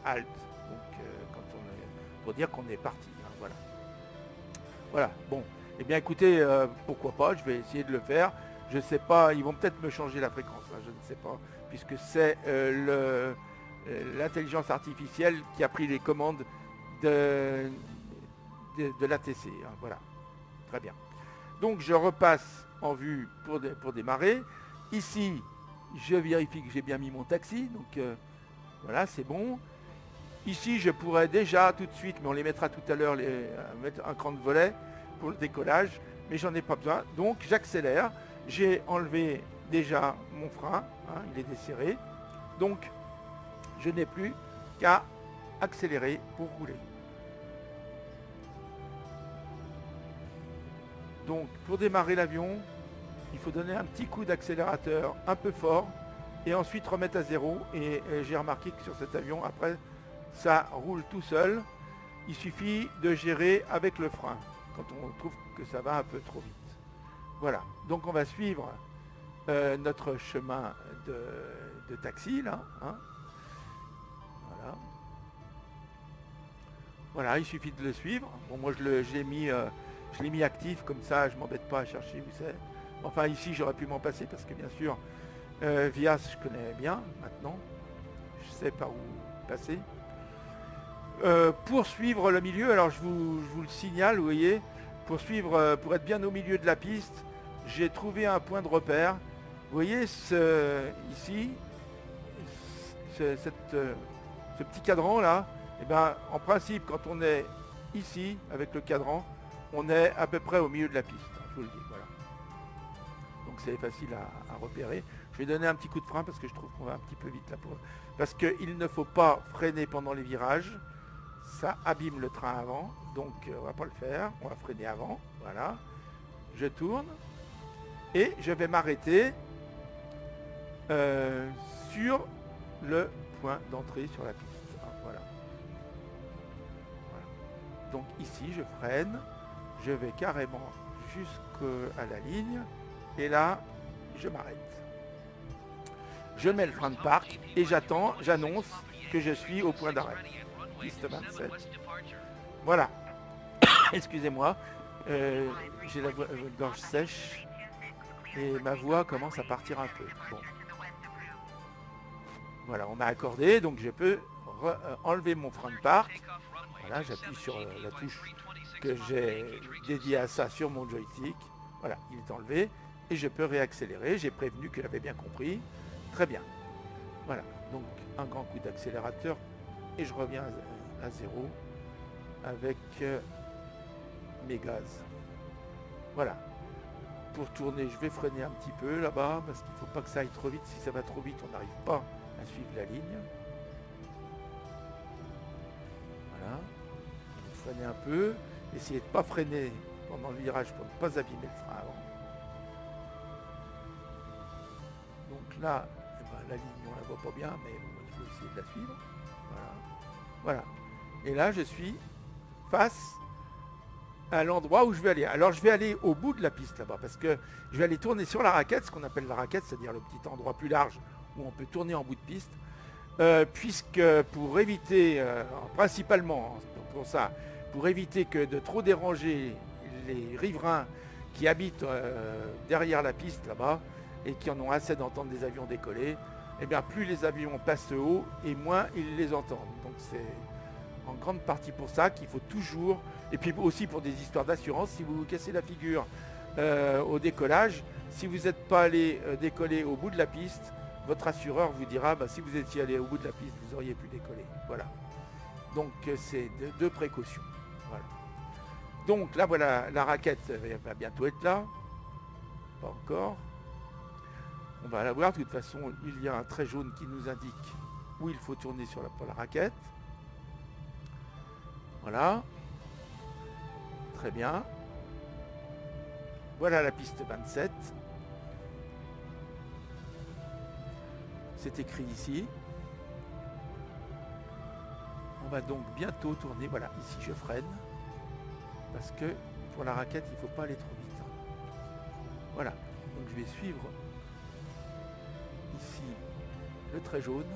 Alt. Donc, pour dire qu'on est parti. Hein, voilà. Voilà. Bon. Eh bien, écoutez, pourquoi pas, je vais essayer de le faire. Je ne sais pas, ils vont peut-être me changer la fréquence. Hein, je ne sais pas, puisque c'est l'intelligence artificielle qui a pris les commandes de l'ATC. Hein, voilà. Très bien. Donc, je repasse en vue pour démarrer. Ici, je vérifie que j'ai bien mis mon taxi, donc voilà, c'est bon. Ici, je pourrais déjà tout de suite, mais on les mettra tout à l'heure, mettre un cran de volet pour le décollage, mais j'en ai pas besoin. Donc, j'accélère. J'ai enlevé déjà mon frein, hein, il est desserré. Donc, je n'ai plus qu'à accélérer pour rouler. Donc, pour démarrer l'avion, il faut donner un petit coup d'accélérateur un peu fort et ensuite remettre à zéro. Et j'ai remarqué que sur cet avion, après, ça roule tout seul. Il suffit de gérer avec le frein quand on trouve que ça va un peu trop vite. Voilà, donc on va suivre notre chemin de taxi, là. Hein. Voilà. Voilà, il suffit de le suivre. Bon, moi, je l'ai mis actif, comme ça, je m'embête pas à chercher où c'est. Enfin, ici, j'aurais pu m'en passer parce que, bien sûr, Vias, je connais bien maintenant. Je sais par où passer. Pour suivre le milieu, alors je vous le signale, vous voyez, pour être bien au milieu de la piste, j'ai trouvé un point de repère. Vous voyez ici, ce petit cadran là, et ben, en principe, quand on est ici avec le cadran, on est à peu près au milieu de la piste. Je vous le dis, voilà. Donc c'est facile à repérer. Je vais donner un petit coup de frein parce que je trouve qu'on va un petit peu vite là parce qu'il ne faut pas freiner pendant les virages. Ça abîme le train avant. Donc on va pas le faire. On va freiner avant. Voilà. Je tourne. Et je vais m'arrêter sur le point d'entrée sur la piste. Voilà. Voilà. Donc ici je freine. Je vais carrément jusqu'à la ligne. Et là, je m'arrête. Je mets le frein de parc et j'annonce que je suis au point d'arrêt. Piste 27. Voilà. Excusez-moi. J'ai la gorge sèche et ma voix commence à partir un peu. Bon. Voilà, on m'a accordé, donc je peux enlever mon frein de parc. Voilà, j'appuie sur la touche que j'ai dédiée à ça sur mon joystick. Voilà, il est enlevé. Et je peux réaccélérer. J'ai prévenu que j'avais bien compris. Très bien. Voilà. Donc un grand coup d'accélérateur. Et je reviens à zéro avec mes gaz. Voilà. Pour tourner, je vais freiner un petit peu là-bas parce qu'il ne faut pas que ça aille trop vite. Si ça va trop vite, on n'arrive pas à suivre la ligne. Voilà. Freiner un peu. Essayez de ne pas freiner pendant le virage pour ne pas abîmer le frein avant. Donc là, eh ben, la ligne, on la voit pas bien, mais bon, il faut essayer de la suivre. Voilà. Voilà. Et là, je suis face à l'endroit où je vais aller. Alors, je vais aller au bout de la piste là-bas, parce que je vais aller tourner sur la raquette, ce qu'on appelle la raquette, c'est-à-dire le petit endroit plus large où on peut tourner en bout de piste. Puisque pour éviter, principalement pour ça, pour éviter que de trop déranger les riverains qui habitent derrière la piste là-bas, et qui en ont assez d'entendre des avions décoller, et bien plus les avions passent haut et moins ils les entendent. Donc c'est en grande partie pour ça qu'il faut toujours, et puis aussi pour des histoires d'assurance, si vous vous cassez la figure au décollage, si vous n'êtes pas allé décoller au bout de la piste, votre assureur vous dira, bah, si vous étiez allé au bout de la piste, vous auriez pu décoller. Voilà. Donc c'est deux précautions. Voilà. Donc là voilà, la raquette va bientôt être là. Pas encore. On va la voir, de toute façon, il y a un trait jaune qui nous indique où il faut tourner pour la raquette. Voilà. Très bien. Voilà la piste 27. C'est écrit ici. On va donc bientôt tourner. Voilà, ici je freine. Parce que pour la raquette, il ne faut pas aller trop vite. Voilà. Donc je vais suivre ici le trait jaune.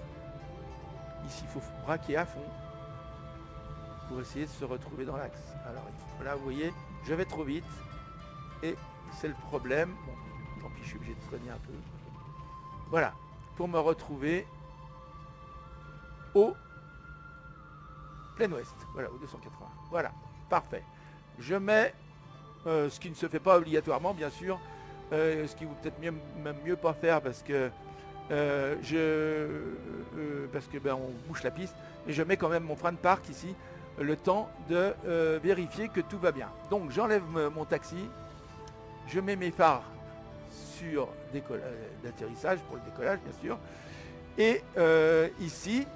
Ici il faut braquer à fond pour essayer de se retrouver dans l'axe. Alors là vous voyez, je vais trop vite et c'est le problème. Bon, tant pis, je suis obligé de freiner un peu. Voilà, pour me retrouver au plein ouest. Voilà, au 280. Voilà, parfait. Je mets ce qui ne se fait pas obligatoirement, bien sûr. Ce qui vaut peut-être même mieux pas faire parce que on bouche la piste, mais je mets quand même mon frein de parc ici le temps de vérifier que tout va bien. Donc j'enlève mon taxi, je mets mes phares sur d'atterrissage pour le décollage bien sûr, et ici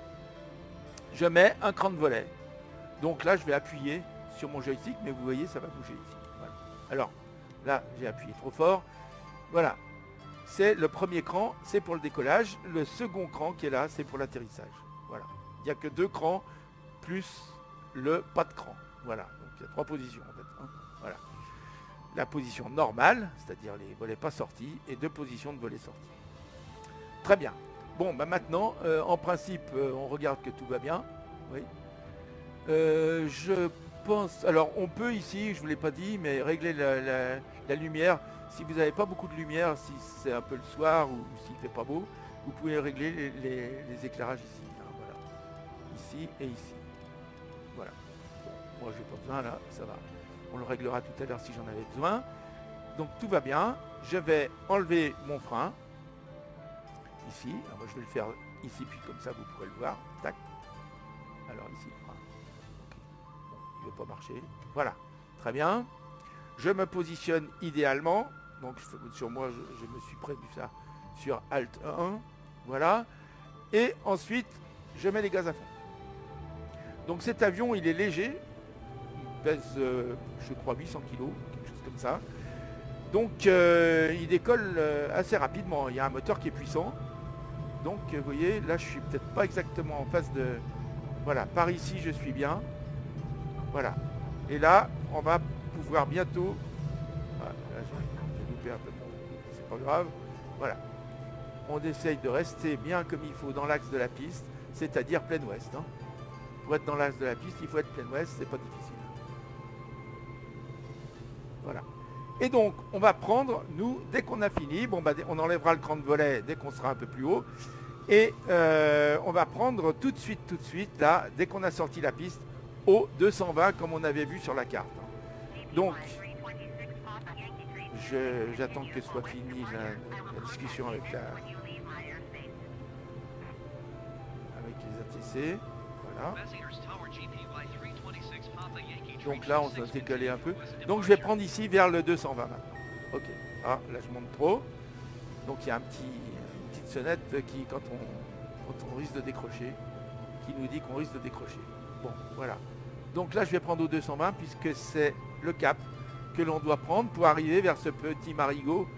je mets un cran de volet. Donc là je vais appuyer sur mon joystick, mais vous voyez ça va bouger ici. Voilà. Alors là j'ai appuyé trop fort. Voilà. C'est le premier cran, c'est pour le décollage. Le second cran qui est là, c'est pour l'atterrissage. Voilà. Il n'y a que 2 crans plus le pas de cran. Voilà. Donc il y a 3 positions en fait. Hein. Voilà. La position normale, c'est-à-dire les volets pas sortis, et 2 positions de volets sortis. Très bien. Bon, bah maintenant, en principe, on regarde que tout va bien. Oui. Je pense. Alors, on peut ici, je ne vous l'ai pas dit, mais régler la lumière. Si vous n'avez pas beaucoup de lumière, si c'est un peu le soir ou s'il ne fait pas beau, vous pouvez régler les éclairages ici. Hein, voilà. Ici et ici. Voilà. Bon, moi, j'ai pas besoin là, ça va. On le réglera tout à l'heure si j'en avais besoin. Donc tout va bien. Je vais enlever mon frein. Ici. Alors, moi, je vais le faire ici, puis comme ça vous pourrez le voir. Tac. Alors ici le frein. Okay. Bon, il ne veut pas marcher. Voilà. Très bien. Je me positionne idéalement. Donc sur moi, je me suis prévu ça sur Alt 1. Voilà. Et ensuite, je mets les gaz à fond. Donc cet avion, il est léger. Il pèse, je crois, 800 kg, quelque chose comme ça. Donc il décolle assez rapidement. Il y a un moteur qui est puissant. Donc vous voyez, là je suis peut-être pas exactement en face de... Voilà, par ici je suis bien. Voilà. Et là, on va pouvoir bientôt... Ah, là j'ai loupé un peu. C'est pas grave. Voilà. On essaye de rester bien comme il faut dans l'axe de la piste, c'est-à-dire plein ouest. Hein. Pour être dans l'axe de la piste, il faut être plein ouest, c'est pas difficile. Voilà. Et donc, on va prendre, nous, dès qu'on a fini, bon, bah, on enlèvera le cran de volet dès qu'on sera un peu plus haut. Et on va prendre tout de suite, là, dès qu'on a sorti la piste, au 220, comme on avait vu sur la carte. Donc, j'attends que soit finie la discussion avec les ATC. Voilà. Donc là, on s'est décalé un peu. Donc je vais prendre ici vers le 220 maintenant. Ok. Ah, là je monte trop. Donc il y a une petite sonnette qui, quand on risque de décrocher, qui nous dit qu'on risque de décrocher. Bon, voilà. Donc là je vais prendre au 220 puisque c'est le cap que l'on doit prendre pour arriver vers ce petit marigot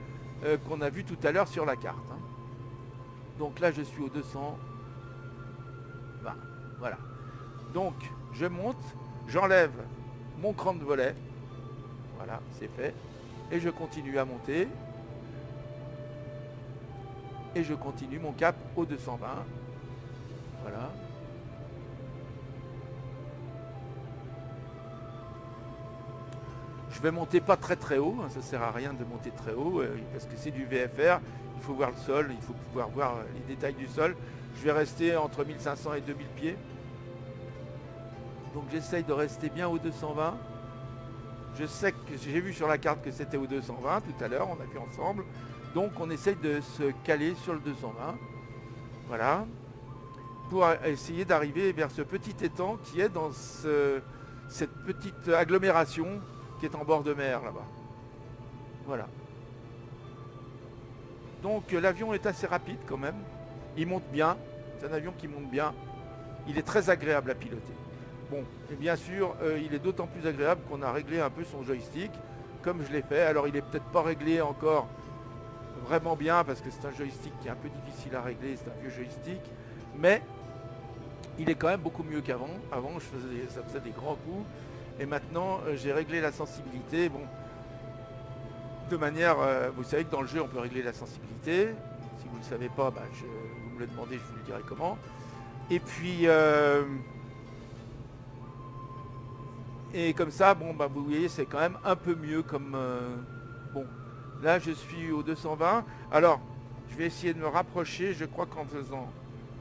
qu'on a vu tout à l'heure sur la carte. Hein. Donc là je suis au 220. Voilà. Donc je monte, j'enlève mon cran de volet. Voilà, c'est fait. Et je continue à monter. Et je continue mon cap au 220. Voilà. Je vais monter pas très haut, hein, ça sert à rien de monter très haut, parce que c'est du VFR, il faut voir le sol, il faut pouvoir voir les détails du sol. Je vais rester entre 1500 et 2000 pieds. Donc j'essaye de rester bien au 220. Je sais que j'ai vu sur la carte que c'était au 220 tout à l'heure, on a vu ensemble. Donc on essaye de se caler sur le 220. Voilà. Pour essayer d'arriver vers ce petit étang qui est dans cette petite agglomération qui est en bord de mer là-bas. Voilà. Donc l'avion est assez rapide quand même. Il monte bien. C'est un avion qui monte bien. Il est très agréable à piloter. Bon, et bien sûr, il est d'autant plus agréable qu'on a réglé un peu son joystick, comme je l'ai fait. Alors, il n'est peut-être pas réglé encore vraiment bien, parce que c'est un joystick qui est un peu difficile à régler, c'est un vieux joystick, mais il est quand même beaucoup mieux qu'avant. Avant, ça faisait des grands coups, et maintenant, j'ai réglé la sensibilité. Bon, de manière, vous savez que dans le jeu, on peut régler la sensibilité. Si vous ne le savez pas, bah, vous me le demandez, je vous le dirai comment. Et puis... et comme ça, bon, bah, vous voyez, c'est quand même un peu mieux comme... bon, là, je suis au 220. Alors, je vais essayer de me rapprocher. Je crois qu'en faisant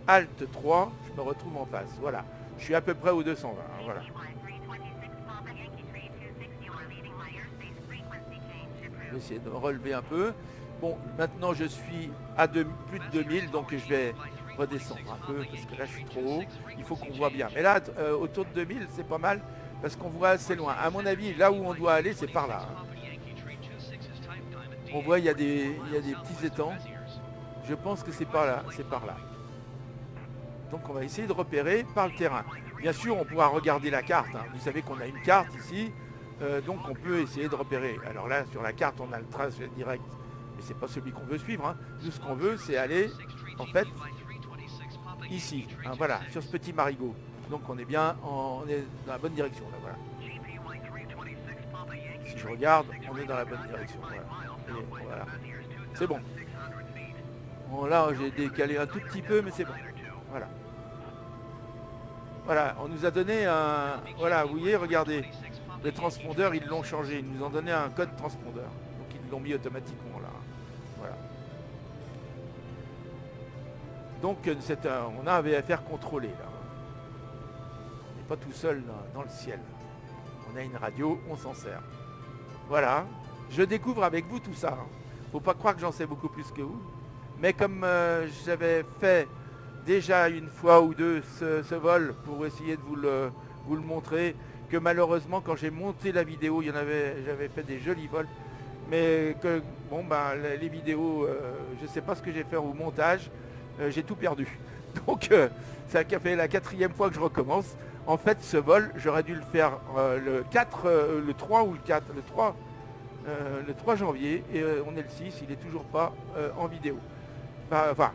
Alt 3, je me retrouve en face. Voilà, je suis à peu près au 220. Hein, voilà. Je vais essayer de me relever un peu. Bon, maintenant, je suis à plus de 2000, donc je vais redescendre un peu, parce que là, je suis trop haut. Il faut qu'on voit bien. Mais là, autour de 2000, c'est pas mal. Parce qu'on voit assez loin. À mon avis, là où on doit aller, c'est par là. Hein. On voit, il y a des petits étangs. Je pense que c'est par là. C'est par là. Donc on va essayer de repérer par le terrain. Bien sûr, on pourra regarder la carte. Hein. Vous savez qu'on a une carte ici. Donc on peut essayer de repérer. Alors là, sur la carte, on a le trajet direct. Mais c'est pas celui qu'on veut suivre. Hein. Nous, ce qu'on veut, c'est aller, en fait, ici. Hein, voilà, sur ce petit marigot. Donc on est bien, on est dans la bonne direction là, voilà. Si je regarde, on est dans la bonne direction. Voilà. Voilà. C'est bon. Bon là j'ai décalé un tout petit peu, mais c'est bon. Voilà. Voilà, on nous a donné un. Voilà, vous voyez, regardez. Les transpondeurs, ils l'ont changé. Ils nous ont donné un code transpondeur. Donc ils l'ont mis automatiquement là. Voilà. Donc on a un VFR contrôlé là. Pas tout seul dans le ciel. On a une radio, on s'en sert. Voilà. Je découvre avec vous tout ça. Hein. Faut pas croire que j'en sais beaucoup plus que vous. Mais comme j'avais fait déjà une fois ou deux ce vol pour essayer de vous le montrer, que malheureusement quand j'ai monté la vidéo, j'avais fait des jolis vols, mais que bon ben les vidéos, je sais pas ce que j'ai fait au montage, j'ai tout perdu. Donc ça a fait la 4e fois que je recommence. En fait ce vol, j'aurais dû le faire le 3 ou le 4, le 3 janvier, et on est le 6, il n'est toujours pas en vidéo. Enfin,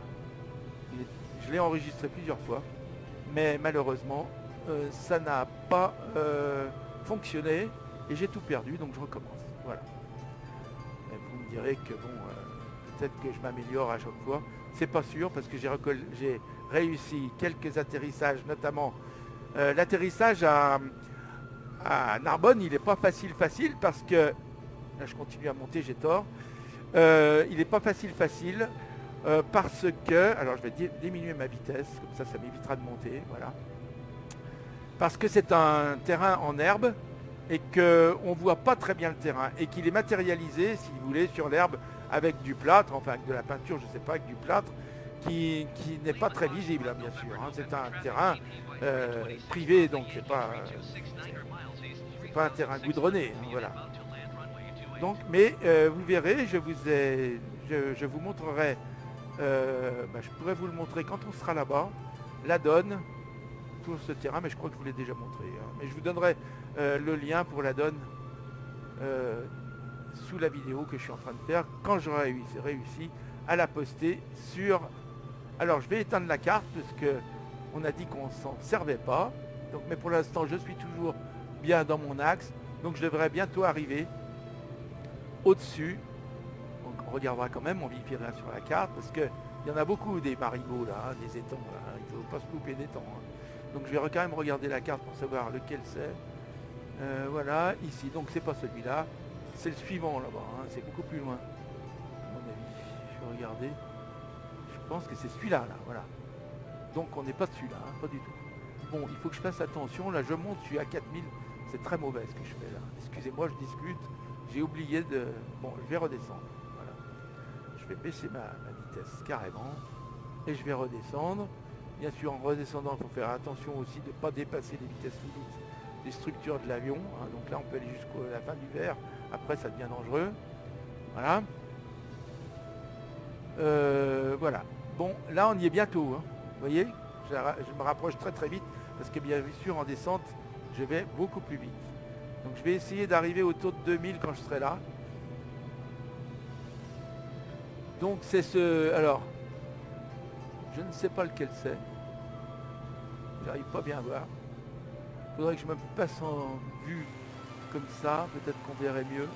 je l'ai enregistré plusieurs fois, mais malheureusement, ça n'a pas fonctionné, et j'ai tout perdu, donc je recommence. Voilà. Et vous me direz que bon, peut-être que je m'améliore à chaque fois. C'est pas sûr, parce que j'ai réussi quelques atterrissages, notamment l'atterrissage à Narbonne, il n'est pas facile, parce que là je continue à monter, j'ai tort. Il n'est pas facile, parce que, alors je vais diminuer ma vitesse, comme ça m'évitera de monter, voilà. Parce que c'est un terrain en herbe et qu'on ne voit pas très bien le terrain et qu'il est matérialisé, si vous voulez, sur l'herbe avec du plâtre, enfin avec de la peinture, je ne sais pas, avec du plâtre, qui n'est pas très visible, hein, bien sûr. Hein. C'est un terrain privé, donc c'est pas un terrain goudronné, hein, voilà. Donc, mais vous verrez, je vous montrerai, je pourrais vous le montrer quand on sera là-bas, la donne, pour ce terrain, mais je crois que je vous l'ai déjà montré. Hein. Mais je vous donnerai le lien pour la donne sous la vidéo que je suis en train de faire, quand j'aurai réussi à la poster sur... Alors, je vais éteindre la carte, parce que on a dit qu'on s'en servait pas. Donc, mais pour l'instant, je suis toujours bien dans mon axe, donc je devrais bientôt arriver au-dessus. On regardera quand même, on vérifiera sur la carte, parce que il y en a beaucoup des marigots là, hein, des étangs là, hein, il ne faut pas se louper d'étangs. Hein. Donc je vais quand même regarder la carte pour savoir lequel c'est. Voilà, ici, donc c'est pas celui-là, c'est le suivant là-bas, hein, c'est beaucoup plus loin, à mon avis. Je vais regarder, je pense que c'est celui-là, là, voilà. Donc on n'est pas celui-là, hein, pas du tout. Bon, il faut que je fasse attention, là je monte, je suis à 4000, c'est très mauvais ce que je fais là. Excusez-moi, je discute, j'ai oublié de... Bon, je vais redescendre, voilà. Je vais baisser ma vitesse carrément, et je vais redescendre. Bien sûr, en redescendant, il faut faire attention aussi de ne pas dépasser les vitesses limites des structures de l'avion. Hein. Donc là, on peut aller jusqu'à la fin du verre. Après, ça devient dangereux. Voilà. Voilà. Bon, là, on y est bientôt. Hein. Vous voyez, je me rapproche très très vite parce que bien sûr, en descente, je vais beaucoup plus vite. Donc, je vais essayer d'arriver autour de 2000 quand je serai là. Donc, c'est ce... Alors... Je ne sais pas lequel c'est. J'arrive pas bien à voir. Il faudrait que je me passe en vue comme ça. Peut-être qu'on verrait mieux.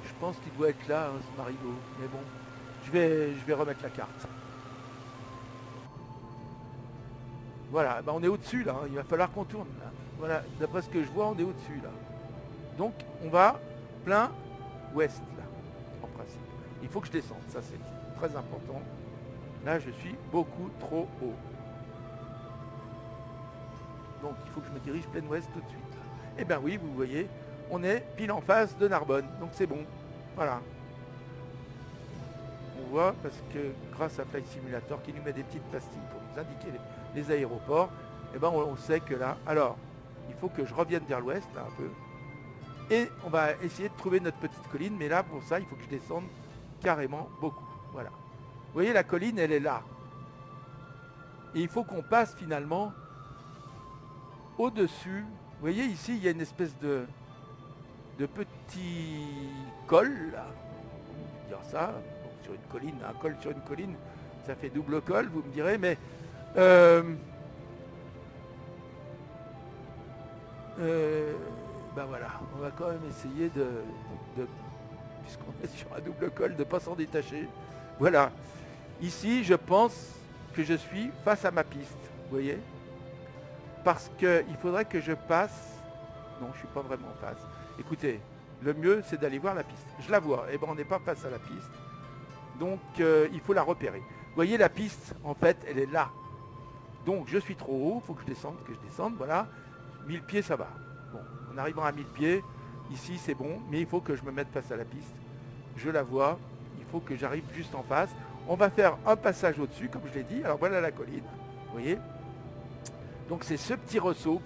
Je pense qu'il doit être là, hein, ce marigot. Mais bon, je vais remettre la carte. Voilà, ben on est au-dessus là. Hein. Il va falloir qu'on tourne là. Voilà, d'après ce que je vois, on est au-dessus là. Donc, on va plein ouest là, en principe. Il faut que je descende, ça c'est très important. Là, je suis beaucoup trop haut. Donc, il faut que je me dirige plein ouest tout de suite. Eh bien oui, vous voyez, on est pile en face de Narbonne. Donc, c'est bon. Voilà. On voit, parce que grâce à Flight Simulator, qui nous met des petites pastilles pour nous indiquer les aéroports, eh ben on sait que là... Alors, il faut que je revienne vers l'ouest, là, un peu. Et on va essayer de trouver notre petite colline. Mais là, pour ça, il faut que je descende carrément beaucoup, voilà. Vous voyez, la colline, elle est là. Et il faut qu'on passe finalement au-dessus. Vous voyez, ici, il y a une espèce de petit col, là. On va dire ça, donc, sur une colline, un col sur une colline, ça fait double col, vous me direz, mais... ben voilà, on va quand même essayer de puisqu'on est sur un double col, de ne pas s'en détacher. Voilà. Ici, je pense que je suis face à ma piste. Vous voyez? Parce qu'il faudrait que je passe... Non, je ne suis pas vraiment en face. Écoutez, le mieux, c'est d'aller voir la piste. Je la vois. Eh bien, on n'est pas face à la piste. Donc, il faut la repérer. Vous voyez, la piste, en fait, elle est là. Donc, je suis trop haut. Il faut que je descende, Voilà. 1000 pieds, ça va. Bon, En arrivant à 1000 pieds, ici c'est bon, mais il faut que je me mette face à la piste. Je la vois, il faut que j'arrive juste en face. On va faire un passage au-dessus, comme je l'ai dit. Alors voilà la colline, vous voyez. Donc c'est ce petit ressaut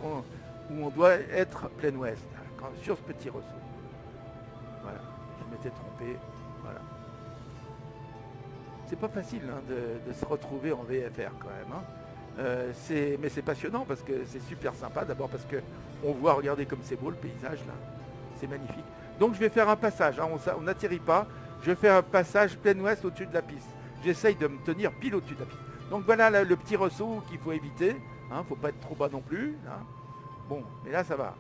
où on doit être plein ouest, sur ce petit ressaut. Voilà, je m'étais trompé, voilà. C'est pas facile hein, de se retrouver en VFR quand même. Hein. Mais c'est passionnant parce que c'est super sympa. D'abord parce que on voit, regardez comme c'est beau le paysage là. C'est magnifique. Donc je vais faire un passage, hein, on n'atterrit pas. Je fais un passage plein ouest au-dessus de la piste. J'essaye de me tenir pile au-dessus de la piste. Donc voilà le petit ressaut qu'il faut éviter. Hein, faut pas être trop bas non plus. Hein. Bon, mais là ça va.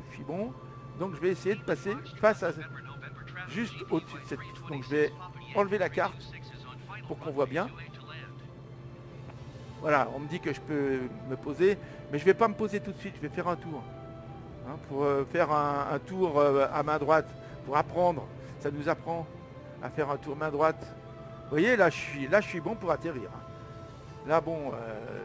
Je suis bon. Donc je vais essayer de passer face à juste au-dessus de cette piste. Donc je vais enlever la carte pour qu'on voit bien. Voilà, on me dit que je peux me poser, mais je ne vais pas me poser tout de suite, je vais faire un tour. Hein, pour faire un tour à main droite, pour apprendre, ça nous apprend à faire un tour main droite. Vous voyez, là je suis bon pour atterrir. Là bon,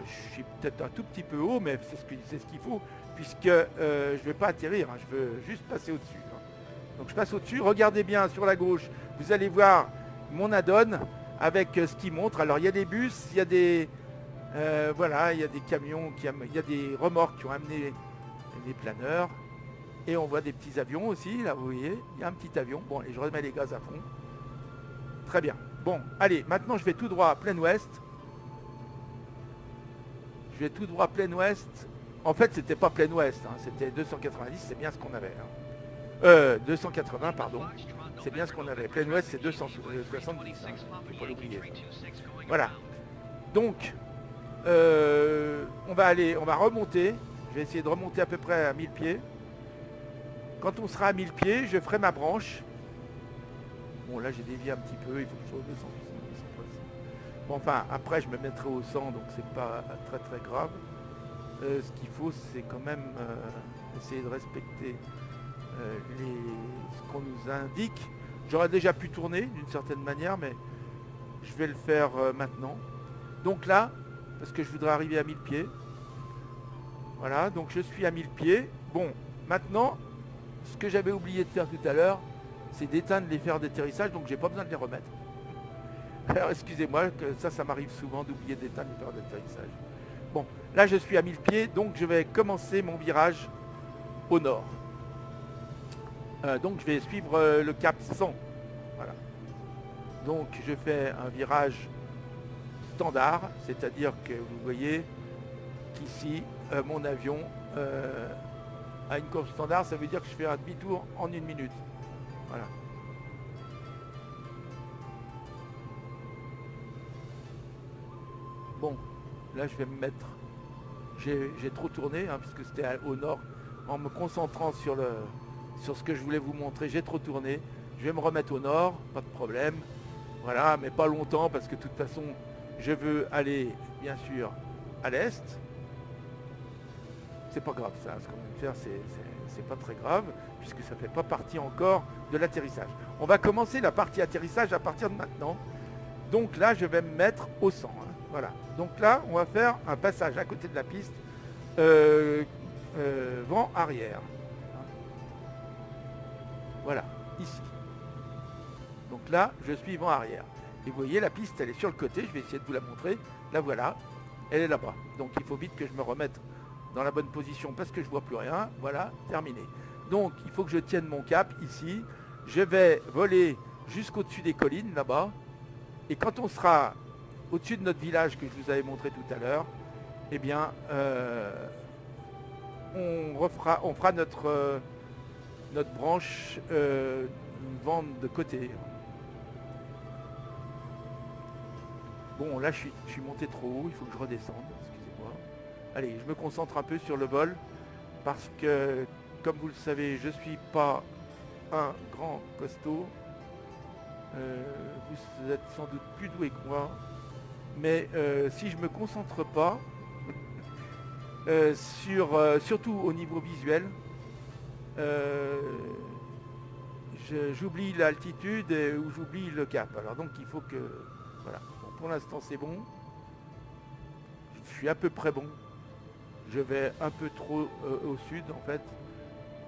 je suis peut-être un tout petit peu haut, mais c'est ce qu'il faut, puisque je ne vais pas atterrir, hein, je veux juste passer au-dessus. Hein. Donc je passe au-dessus, regardez bien sur la gauche, vous allez voir mon add-on avec ce qui montre. Alors il y a des bus, il y a des... voilà, il y a des camions, il y a des remorques qui ont amené les planeurs. Et on voit des petits avions aussi, là vous voyez, il y a un petit avion. Bon, et je remets les gaz à fond. Très bien. Bon, allez, maintenant je vais tout droit à plein ouest. Je vais tout droit plein ouest. En fait, c'était pas plein ouest, hein, c'était 290, c'est bien ce qu'on avait. Hein. 280, pardon. C'est bien ce qu'on avait. Plein ouest, c'est 270, hein, faut pas l'oublier. Voilà. Donc, on va remonter. Je vais essayer de remonter à peu près à 1000 pieds. Quand on sera à 1000 pieds, je ferai ma branche. Bon, là, j'ai dévié un petit peu. Il faut que je sois au 270 cette fois-ci. Bon, enfin, après, je me mettrai au 100, donc c'est pas très très grave. Ce qu'il faut, c'est quand même essayer de respecter ce qu'on nous indique. J'aurais déjà pu tourner d'une certaine manière, mais je vais le faire maintenant. Donc là, parce que je voudrais arriver à 1000 pieds. Voilà, donc je suis à 1000 pieds. Bon, maintenant, ce que j'avais oublié de faire tout à l'heure, c'est d'éteindre les fers d'atterrissage, donc j'ai pas besoin de les remettre. Alors excusez-moi, que ça m'arrive souvent d'oublier d'éteindre les fers d'atterrissage. Bon, là je suis à 1000 pieds, donc je vais commencer mon virage au nord. Donc je vais suivre le cap 100. Voilà. Donc je fais un virage standard, c'est-à-dire que vous voyez qu'ici mon avion a une courbe standard, ça veut dire que je fais un demi-tour en 1 minute. Voilà. Bon, là je vais me mettre, j'ai trop tourné hein, puisque c'était au nord, en me concentrant sur ce que je voulais vous montrer, j'ai trop tourné. Je vais me remettre au nord, pas de problème. Voilà, mais pas longtemps parce que de toute façon je veux aller bien sûr à l'est. C'est pas grave ça, ce qu'on vient de faire c'est pas très grave puisque ça fait pas partie encore de l'atterrissage. On va commencer la partie atterrissage à partir de maintenant. Donc là je vais me mettre au 100. Hein. Voilà. Donc là on va faire un passage à côté de la piste vent arrière. Hein. Voilà, ici. Donc là je suis vent arrière. Et vous voyez la piste elle est sur le côté, je vais essayer de vous la montrer. La voilà, elle est là-bas. Donc il faut vite que je me remette dans la bonne position parce que je vois plus rien. Voilà, terminé. Donc il faut que je tienne mon cap ici. Je vais voler jusqu'au-dessus des collines là-bas. Et quand on sera au-dessus de notre village que je vous avais montré tout à l'heure, eh bien on fera notre branche vent de côté. Bon là je suis monté trop haut, il faut que je redescende, excusez-moi. Allez, je me concentre un peu sur le vol parce que, comme vous le savez, je ne suis pas un grand costaud. Vous êtes sans doute plus doué que moi. Mais si je ne me concentre pas, surtout au niveau visuel, j'oublie l'altitude ou j'oublie le cap. Alors donc il faut que... Voilà. Bon, pour l'instant c'est bon. Je suis à peu près bon. Je vais un peu trop au sud en fait.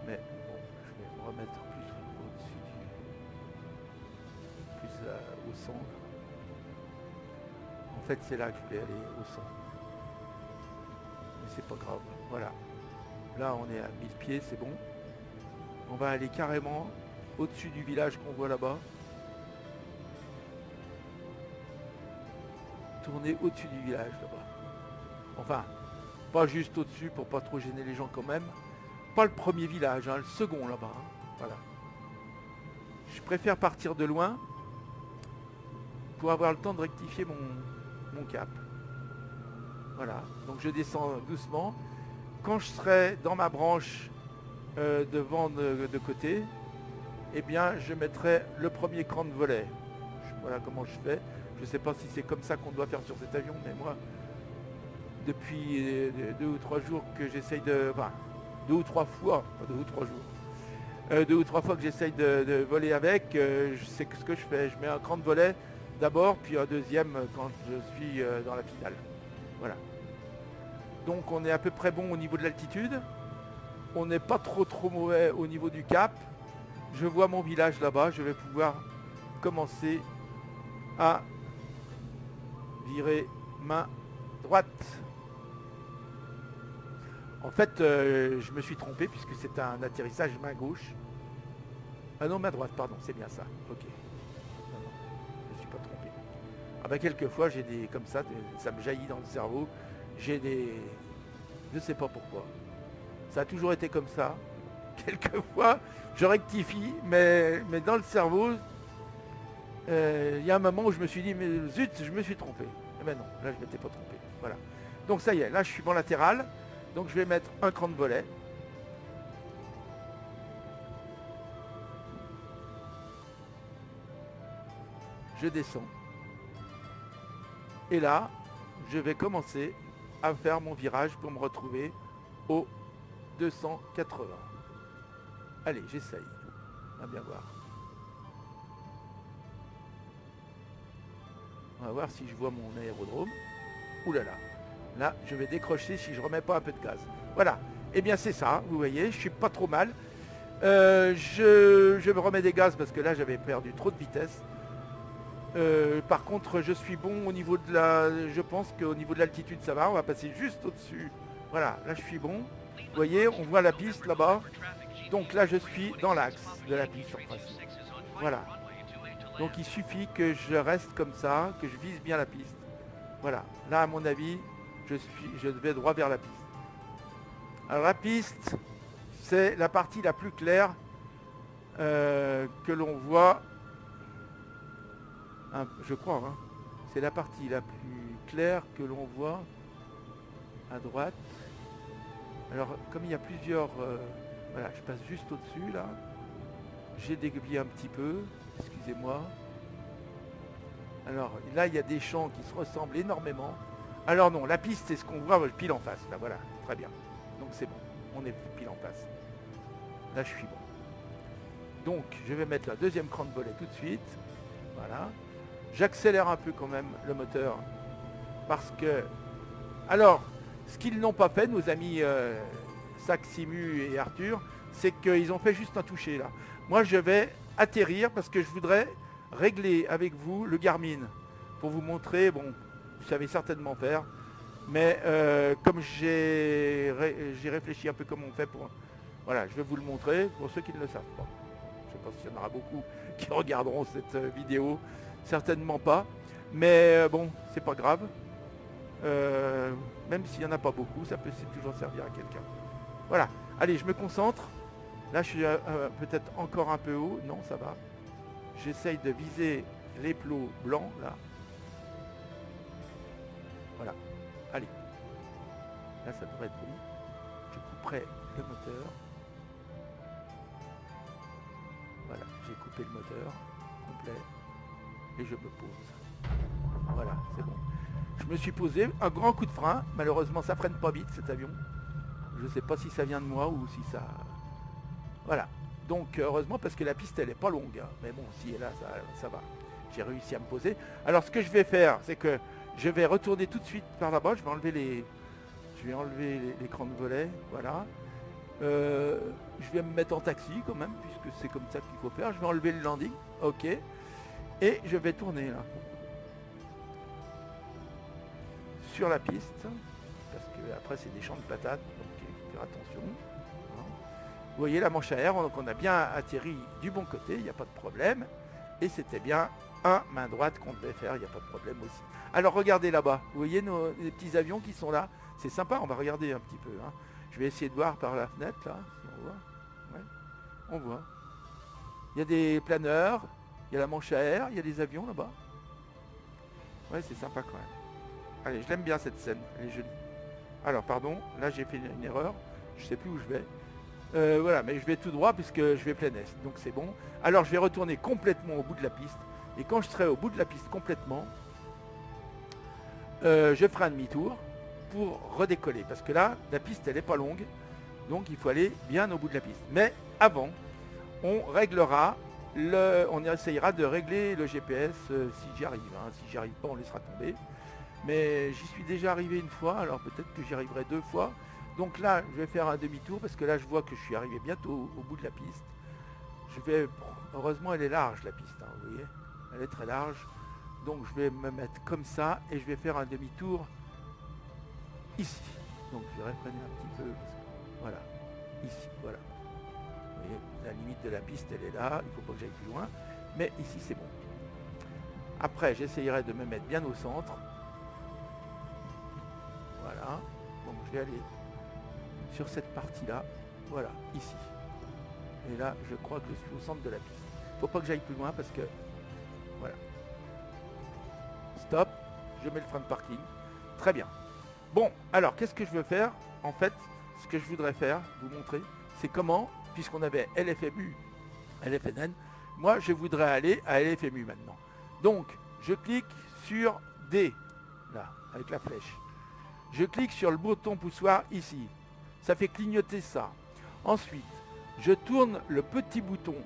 Mais bon, je vais me remettre plus au-dessus au centre. En fait, c'est là que je voulais aller, au centre. Mais c'est pas grave, voilà. Là, on est à 1000 pieds, c'est bon. On va aller carrément au-dessus du village qu'on voit là-bas. Tourner au-dessus du village là-bas. Enfin, pas juste au-dessus pour pas trop gêner les gens quand même. Pas le premier village, hein, le second là-bas. Hein. Voilà. Je préfère partir de loin pour avoir le temps de rectifier mon cap. Voilà. Donc je descends doucement. Quand je serai dans ma branche de vent de côté, eh bien je mettrai le premier cran de volet. Voilà comment je fais. Je ne sais pas si c'est comme ça qu'on doit faire sur cet avion, mais moi, depuis 2 ou 3 jours que j'essaye de... Enfin, 2 ou 3 fois, pas 2 ou 3 jours. 2 ou 3 fois que j'essaye de voler avec, je sais ce que je fais. Je mets un cran de volet d'abord, puis un deuxième quand je suis dans la finale. Voilà. Donc on est à peu près bon au niveau de l'altitude. On n'est pas trop mauvais au niveau du cap. Je vois mon village là-bas. Je vais pouvoir commencer à virer main droite. En fait, je me suis trompé puisque c'est un atterrissage main gauche. Ah non, main droite, pardon, c'est bien ça. Ok. Non, non, je ne suis pas trompé. Ah bah quelquefois, j'ai des... comme ça me jaillit dans le cerveau. J'ai des... Je sais pas pourquoi. Ça a toujours été comme ça. Quelquefois, je rectifie, mais dans le cerveau, il y a un moment où je me suis dit, mais zut, je me suis trompé. Et ben non, là je ne m'étais pas trompé. Voilà. Donc ça y est, là je suis bon latéral. Donc je vais mettre un cran de volet. Je descends. Et là, je vais commencer à faire mon virage pour me retrouver au 280. Allez, j'essaye. On va bien voir. On va voir si je vois mon aérodrome. Ouh là là. Là, je vais décrocher si je remets pas un peu de gaz. Voilà. Eh bien, c'est ça. Vous voyez, je suis pas trop mal. Je me remets des gaz parce que là, j'avais perdu trop de vitesse. Par contre, je suis bon au niveau de la... Je pense qu'au niveau de l'altitude, ça va. On va passer juste au-dessus. Voilà. Là, je suis bon. Vous voyez, on voit la piste là-bas. Donc là, je suis dans l'axe de la piste en principe. Voilà. Donc il suffit que je reste comme ça, que je vise bien la piste. Voilà. Là, à mon avis, je vais droit vers la piste. Alors la piste, c'est la partie la plus claire que l'on voit. Je crois, hein. C'est la partie la plus claire que l'on voit à droite. Alors, comme il y a plusieurs... voilà, je passe juste au-dessus, là. J'ai dévié un petit peu. Excusez-moi. Alors, là, il y a des champs qui se ressemblent énormément. Alors non, la piste, c'est ce qu'on voit pile en face. Là, voilà. Très bien. Donc, c'est bon. On est pile en face. Là, je suis bon. Donc, je vais mettre la deuxième cran de volet tout de suite. Voilà. J'accélère un peu quand même le moteur. Parce que... Alors, ce qu'ils n'ont pas fait, nos amis Saximu et Arthur, c'est qu'ils ont fait juste un toucher là. Moi, je vais atterrir parce que je voudrais régler avec vous le Garmin. Pour vous montrer, bon, vous savez certainement faire. Mais comme j'ai réfléchi un peu comment on fait pour... Voilà, je vais vous le montrer pour ceux qui ne le savent pas. Je ne sais pas s'il y en aura beaucoup qui regarderont cette vidéo. Certainement pas. Mais bon, c'est pas grave. Même s'il n'y en a pas beaucoup, ça peut toujours servir à quelqu'un. Voilà. Allez, je me concentre. Là, je suis peut-être encore un peu haut. Non, ça va. J'essaye de viser les plots blancs, là. Voilà. Allez. Là, ça devrait être bon. Je couperai le moteur. Voilà, j'ai coupé le moteur complet. Et je me pose. Voilà, c'est bon. Je me suis posé, un grand coup de frein. Malheureusement, ça freine pas vite cet avion. Je ne sais pas si ça vient de moi ou si ça... Voilà. Donc, heureusement, parce que la piste, elle n'est pas longue. Hein. Mais bon, si elle est là, ça va. J'ai réussi à me poser. Alors, ce que je vais faire, c'est que je vais retourner tout de suite par là-bas. Je vais enlever les crans de volet. Voilà. Je vais me mettre en taxi quand même, puisque c'est comme ça qu'il faut faire. Je vais enlever le landing, ok, et je vais tourner là sur la piste, parce que après c'est des champs de patates, donc il faut faire attention. Vous voyez la manche à air, donc on a bien atterri du bon côté, il n'y a pas de problème, et c'était bien un main droite qu'on devait faire, il n'y a pas de problème aussi. Alors regardez là-bas, vous voyez les petits avions qui sont là, c'est sympa, on va regarder un petit peu. Hein. Je vais essayer de voir par la fenêtre là, si on voit. Ouais, on voit. Il y a des planeurs, il y a la manche à air, il y a des avions là-bas. Ouais, c'est sympa quand même. Allez, je l'aime bien cette scène, elle est jolie. Alors, pardon, là j'ai fait une erreur, je sais plus où je vais. Voilà, mais je vais tout droit puisque je vais plein est, donc c'est bon. Alors, je vais retourner complètement au bout de la piste. Et quand je serai au bout de la piste complètement, je ferai un demi-tour pour redécoller. Parce que là, la piste, elle n'est pas longue. Donc, il faut aller bien au bout de la piste. Mais avant, on réglera, on essayera de régler le GPS si j'y arrive. Hein. Si j'y arrive pas, on laissera tomber. Mais j'y suis déjà arrivé une fois, alors peut-être que j'y arriverai 2 fois. Donc là, je vais faire un demi-tour parce que là, je vois que je suis arrivé bientôt au bout de la piste. Heureusement, elle est large, la piste, hein, vous voyez. Elle est très large. Donc je vais me mettre comme ça et je vais faire un demi-tour ici. Donc je vais réfréner un petit peu. Voilà, ici, voilà. Vous voyez, la limite de la piste, elle est là. Il ne faut pas que j'aille plus loin. Mais ici, c'est bon. Après, j'essayerai de me mettre bien au centre. Voilà. Donc je vais aller sur cette partie-là. Voilà, ici. Et là, je crois que je suis au centre de la piste. Il ne faut pas que j'aille plus loin parce que... Voilà. Stop. Je mets le frein de parking. Très bien. Bon, alors, qu'est-ce que je veux faire? En fait, ce que je voudrais faire, vous montrer, c'est comment, puisqu'on avait LFMU, LFNN, moi, je voudrais aller à LFMU maintenant. Donc, je clique sur D, là, avec la flèche. Je clique sur le bouton poussoir ici. Ça fait clignoter ça. Ensuite, je tourne le petit bouton.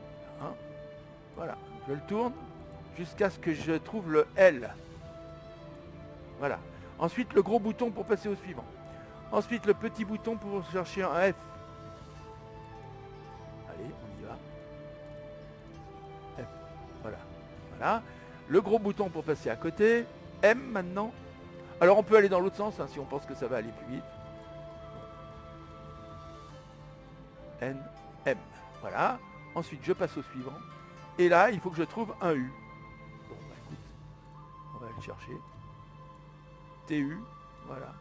Hein, voilà, je le tourne jusqu'à ce que je trouve le L. Voilà. Ensuite, le gros bouton pour passer au suivant. Ensuite, le petit bouton pour chercher un F. Allez, on y va. F. Voilà. Voilà. Le gros bouton pour passer à côté. M maintenant. Alors, on peut aller dans l'autre sens hein, si on pense que ça va aller plus vite. N, M. Voilà. Ensuite, je passe au suivant. Et là, il faut que je trouve un U. Bon, bah écoute, on va aller le chercher. TU, voilà.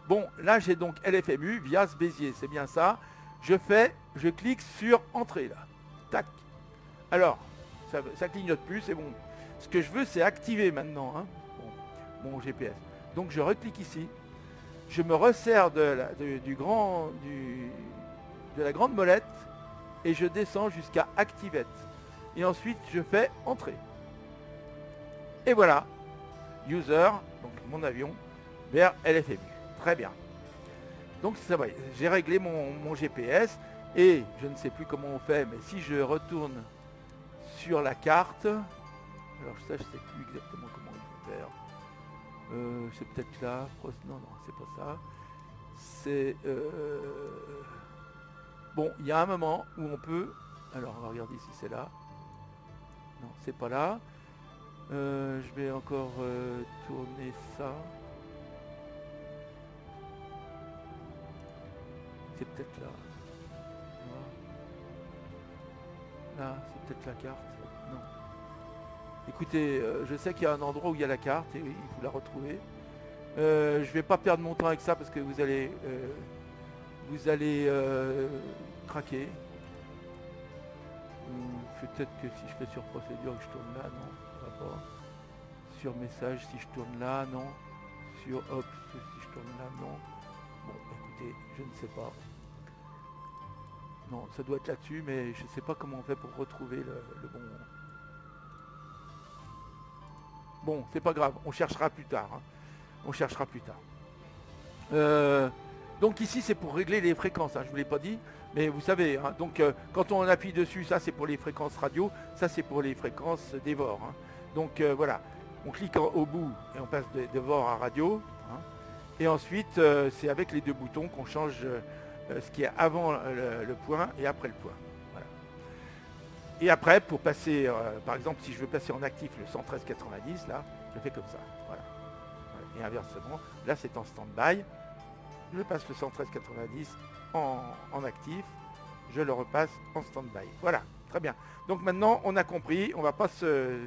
Bon, là, j'ai donc LFMU via ce Béziers, c'est bien ça. Je clique sur Entrée, là. Tac. Alors, ça clignote plus, c'est bon. Ce que je veux, c'est activer maintenant hein, mon GPS. Donc, je reclique ici. Je me resserre de la grande molette et je descends jusqu'à Activate. Et ensuite, je fais Entrer. Et voilà. User, donc mon avion, vers LFMU. Très bien. Donc, ça va. J'ai réglé mon GPS et je ne sais plus comment on fait, mais si je retourne sur la carte, alors ça, je ne sais plus exactement comment il faut faire. C'est peut-être là. Non, non, c'est pas ça. C'est... Bon, il y a un moment où on peut... Alors, on va regarder si c'est là. Non, c'est pas là. Je vais encore tourner ça. C'est peut-être là. Là, c'est peut-être la carte. Non. Écoutez, je sais qu'il y a un endroit où il y a la carte et il faut la retrouver. Je vais pas perdre mon temps avec ça parce que vous allez craquer. Peut-être que si je fais sur procédure et que je tourne là, non, ça va pas. Sur message, si je tourne là, non. Sur Ops, si je tourne là, non. Bon, écoutez, je ne sais pas. Non, ça doit être là-dessus, mais je ne sais pas comment on fait pour retrouver le bon... Bon, c'est pas grave, on cherchera plus tard. Hein. On cherchera plus tard. Donc ici, c'est pour régler les fréquences, hein, je ne vous l'ai pas dit. Mais vous savez, hein, donc quand on appuie dessus, ça c'est pour les fréquences radio, ça c'est pour les fréquences d'Evor. Hein. Donc voilà, on clique au bout et on passe d'Evor à radio. Hein. Et ensuite, c'est avec les deux boutons qu'on change ce qui est avant le point et après le point. Voilà. Et après, pour passer, par exemple, si je veux passer en actif le 113,90, là, je fais comme ça. Voilà. Et inversement, là c'est en stand-by. Je passe le 113,90 en actif, je le repasse en stand-by. Voilà, très bien. Donc maintenant, on a compris, on ne va pas se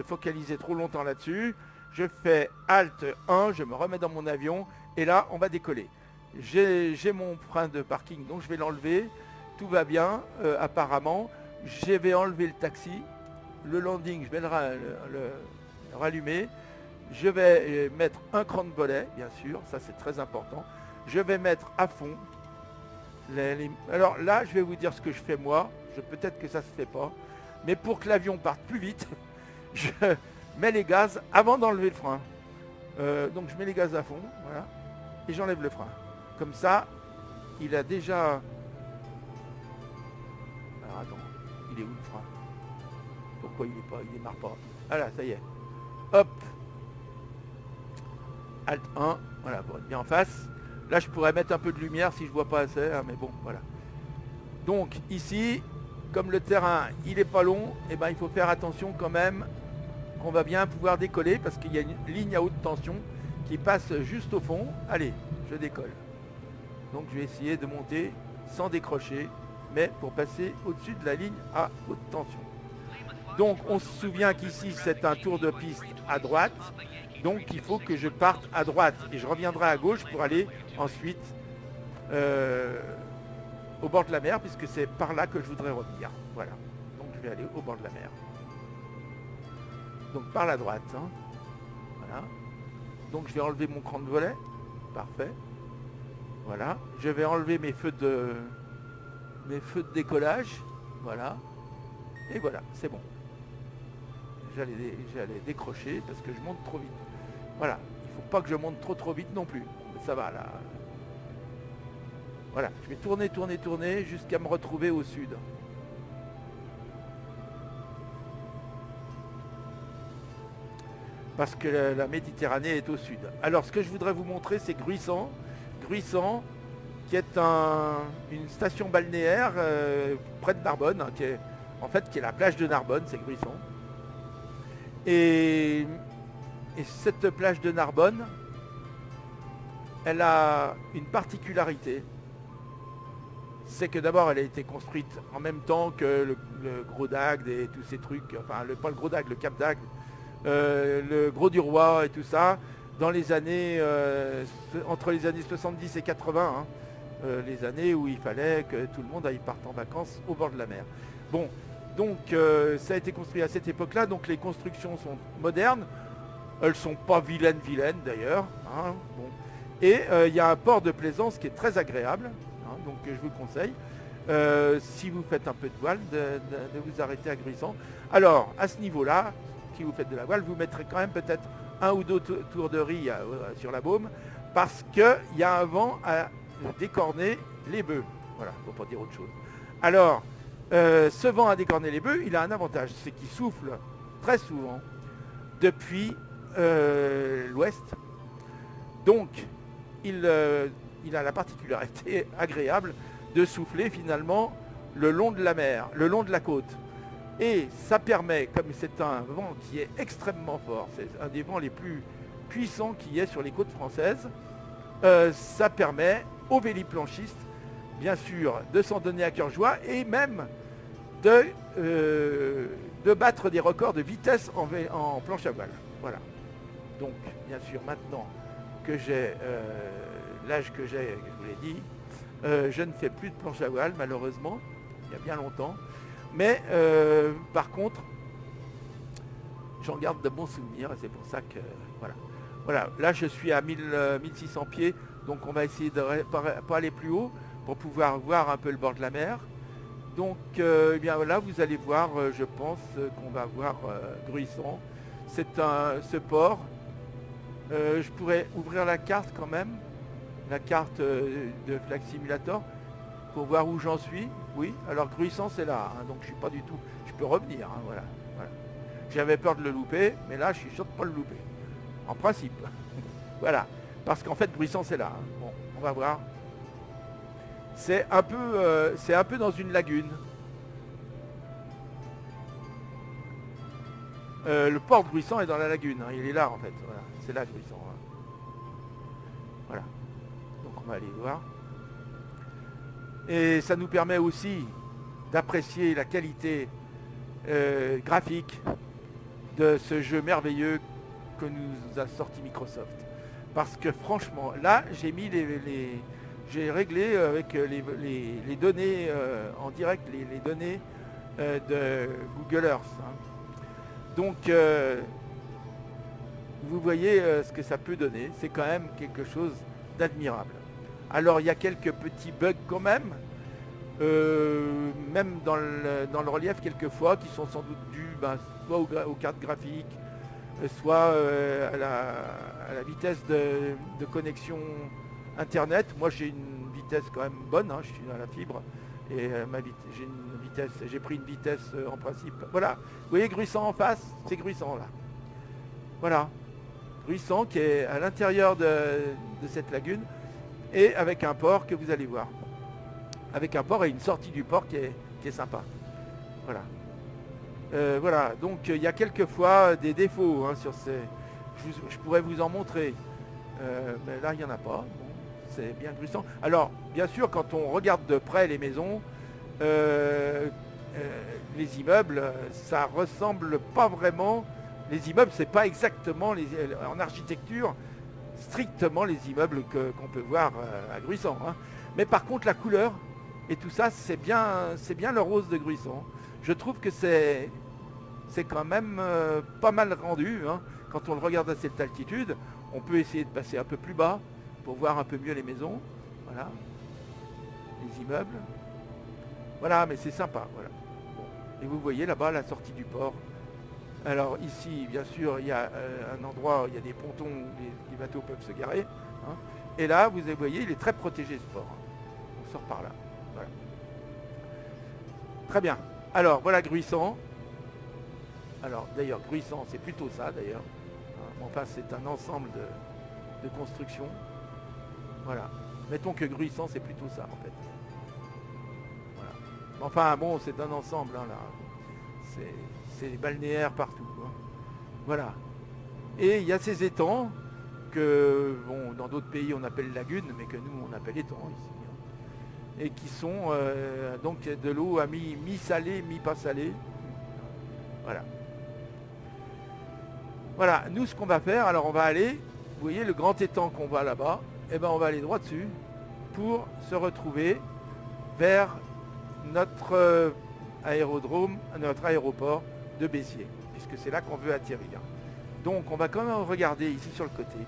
focaliser trop longtemps là-dessus. Je fais Alt 1, je me remets dans mon avion, et là, on va décoller. J'ai mon frein de parking, donc je vais l'enlever. Tout va bien, apparemment. Je vais enlever le taxi. Le landing, je vais le rallumer. Je vais mettre un cran de volet, bien sûr, ça c'est très important. Je vais mettre à fond. Alors là, je vais vous dire ce que je fais moi. Peut-être que ça se fait pas. Mais pour que l'avion parte plus vite, je mets les gaz avant d'enlever le frein. Donc je mets les gaz à fond, voilà. Et j'enlève le frein. Comme ça, il a déjà... Alors attends, il est où le frein? Pourquoi il démarre pas? Voilà, ça y est. Hop. Alt 1, voilà, pour être bien en face. Là, je pourrais mettre un peu de lumière si je vois pas assez, hein, mais bon, voilà. Donc ici, comme le terrain, il est pas long, et ben il faut faire attention quand même qu'on va bien pouvoir décoller parce qu'il y a une ligne à haute tension qui passe juste au fond. Allez, je décolle. Donc je vais essayer de monter sans décrocher, mais pour passer au-dessus de la ligne à haute tension. Donc on se souvient qu'ici c'est un tour de piste à droite. Donc il faut que je parte à droite et je reviendrai à gauche pour aller ensuite au bord de la mer, puisque c'est par là que je voudrais revenir. Voilà, donc je vais aller au bord de la mer. Donc par la droite, hein. Voilà. Donc je vais enlever mon cran de volet. Parfait. Voilà. Je vais enlever mes feux de décollage. Voilà. Et voilà, c'est bon. J'allais décrocher parce que je monte trop vite. Voilà, il ne faut pas que je monte trop vite non plus. Ça va là. Voilà, je vais tourner jusqu'à me retrouver au sud. Parce que la Méditerranée est au sud. Alors ce que je voudrais vous montrer, c'est Gruissan. Gruissan, qui est une station balnéaire près de Narbonne, hein, qui est la plage de Narbonne, c'est Gruissan. Et cette plage de Narbonne, elle a une particularité. C'est que d'abord, elle a été construite en même temps que le Gros d'Agde et tous ces trucs, enfin, pas le Gros d'Agde, le Cap d'Agde, le Gros du Roi et tout ça, dans les années, entre les années 70 et 80, hein, les années où il fallait que tout le monde aille partir en vacances au bord de la mer. Bon. Donc ça a été construit à cette époque-là, donc les constructions sont modernes, elles sont pas vilaines d'ailleurs, hein, bon. Et il y a un port de plaisance qui est très agréable, hein, donc je vous conseille, si vous faites un peu de voile, de vous arrêter à Gruissan. Alors à ce niveau-là, si vous faites de la voile, vous mettrez quand même peut-être un ou deux tours de riz sur la baume, parce qu'il y a un vent à décorner les bœufs, voilà, pour pas dire autre chose. Alors, ce vent à décorner les bœufs, il a un avantage, c'est qu'il souffle très souvent depuis l'ouest. Donc, il a la particularité agréable de souffler finalement le long de la mer, le long de la côte. Et ça permet, comme c'est un vent qui est extrêmement fort, c'est un des vents les plus puissants qu'il y ait sur les côtes françaises, ça permet aux véliplanchistes, bien sûr, de s'en donner à cœur joie et même de battre des records de vitesse en planche à voile. Voilà. Donc, bien sûr, maintenant que j'ai l'âge que j'ai, je vous l'ai dit, je ne fais plus de planche à voile, malheureusement, il y a bien longtemps. Mais, par contre, j'en garde de bons souvenirs et c'est pour ça que... Voilà. Voilà. Là, je suis à 1600 pieds, donc on va essayer de pas aller plus haut pour pouvoir voir un peu le bord de la mer. Donc, eh bien voilà, vous allez voir, je pense qu'on va voir Gruissan. C'est ce port. Je pourrais ouvrir la carte quand même, la carte de Flight Simulator, pour voir où j'en suis. Oui, alors Gruissan c'est là, hein, donc je suis pas du tout... Je peux revenir, hein, voilà. J'avais peur de le louper, mais là je suis sûr de ne pas le louper. En principe. Voilà. Parce qu'en fait Gruissan c'est là. Hein. Bon, on va voir. c'est un peu dans une lagune. Le port de Gruissant est dans la lagune, hein, il est là en fait, voilà, c'est là Gruissant. Hein. Voilà, donc on va aller voir. Et ça nous permet aussi d'apprécier la qualité graphique de ce jeu merveilleux que nous a sorti Microsoft. Parce que franchement, là, j'ai mis j'ai réglé avec les données en direct, les données de Google Earth. Hein. Donc, vous voyez ce que ça peut donner. C'est quand même quelque chose d'admirable. Alors, il y a quelques petits bugs quand même. Même dans le relief quelquefois, qui sont sans doute dus soit aux cartes graphiques, soit à la vitesse de connexion internet. Moi j'ai une vitesse quand même bonne, hein, je suis à la fibre et j'ai pris une vitesse en principe. Voilà, vous voyez Gruissant en face, c'est Gruissant là. Voilà, Gruissant qui est à l'intérieur de cette lagune et avec un port que vous allez voir. Avec un port et une sortie du port qui est sympa. Voilà. Voilà, donc il y a quelquefois des défauts hein, sur ces... Je pourrais vous en montrer. Mais là, il n'y en a pas. Bon, c'est bien Gruissant. Alors, bien sûr, quand on regarde de près les maisons, les immeubles, ça ressemble pas vraiment... Les immeubles, c'est pas exactement, en architecture, strictement les immeubles qu'on peut voir à Gruissant. Hein. Mais par contre, la couleur... Et tout ça, c'est bien le rose de Gruissant. Je trouve que c'est quand même pas mal rendu. Hein. Quand on le regarde à cette altitude, on peut essayer de passer un peu plus bas pour voir un peu mieux les maisons. Voilà. Les immeubles. Voilà, mais c'est sympa. Voilà. Bon. Et vous voyez là-bas la sortie du port. Alors ici, bien sûr, il y a un endroit où il y a des pontons où les bateaux peuvent se garer. Hein. Et là, vous voyez, il est très protégé ce port. Hein. On sort par là. Voilà. Très bien. Alors, voilà Gruissant. Alors, d'ailleurs, Gruissant, c'est plutôt ça, d'ailleurs. Enfin, c'est un ensemble de constructions. Voilà. Mettons que Gruissant, c'est plutôt ça, en fait. Voilà. Enfin, bon, c'est un ensemble, hein, là. C'est balnéaire partout. Hein. Voilà. Et il y a ces étangs que, bon, dans d'autres pays, on appelle lagunes, mais que nous, on appelle étangs, ici. Et qui sont donc de l'eau à mi-salée, mi-pas salée. Voilà. Voilà, nous ce qu'on va faire, alors on va aller, vous voyez le grand étang qu'on voit là-bas, et ben on va aller droit dessus pour se retrouver vers notre aérodrome, notre aéroport de Béziers, puisque c'est là qu'on veut atterrir. Donc on va quand même regarder ici sur le côté,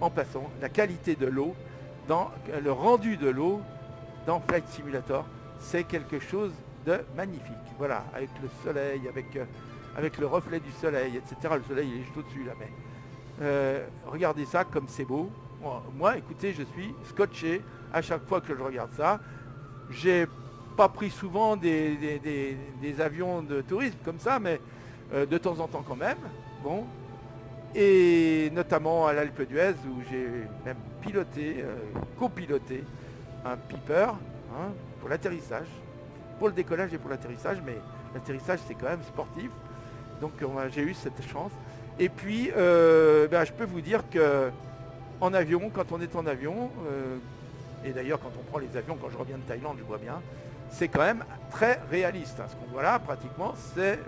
en passant, la qualité de l'eau, dans le rendu de l'eau dans Flight Simulator, c'est quelque chose de magnifique. Voilà, avec le soleil, avec le reflet du soleil, etc. Le soleil, il est juste au-dessus, là, mais... regardez ça, comme c'est beau. Moi, écoutez, je suis scotché à chaque fois que je regarde ça. J'ai pas pris souvent des avions de tourisme comme ça, mais de temps en temps quand même. Bon. Et notamment à l'Alpe d'Huez, où j'ai même piloté, copiloté, un Piper hein, pour l'atterrissage, pour le décollage et pour l'atterrissage, mais l'atterrissage c'est quand même sportif, donc j'ai eu cette chance. Et puis je peux vous dire que en avion, quand on est en avion, et d'ailleurs quand on prend les avions, quand je reviens de Thaïlande, je vois bien, c'est quand même très réaliste. Hein. Ce qu'on voit là, pratiquement, c'est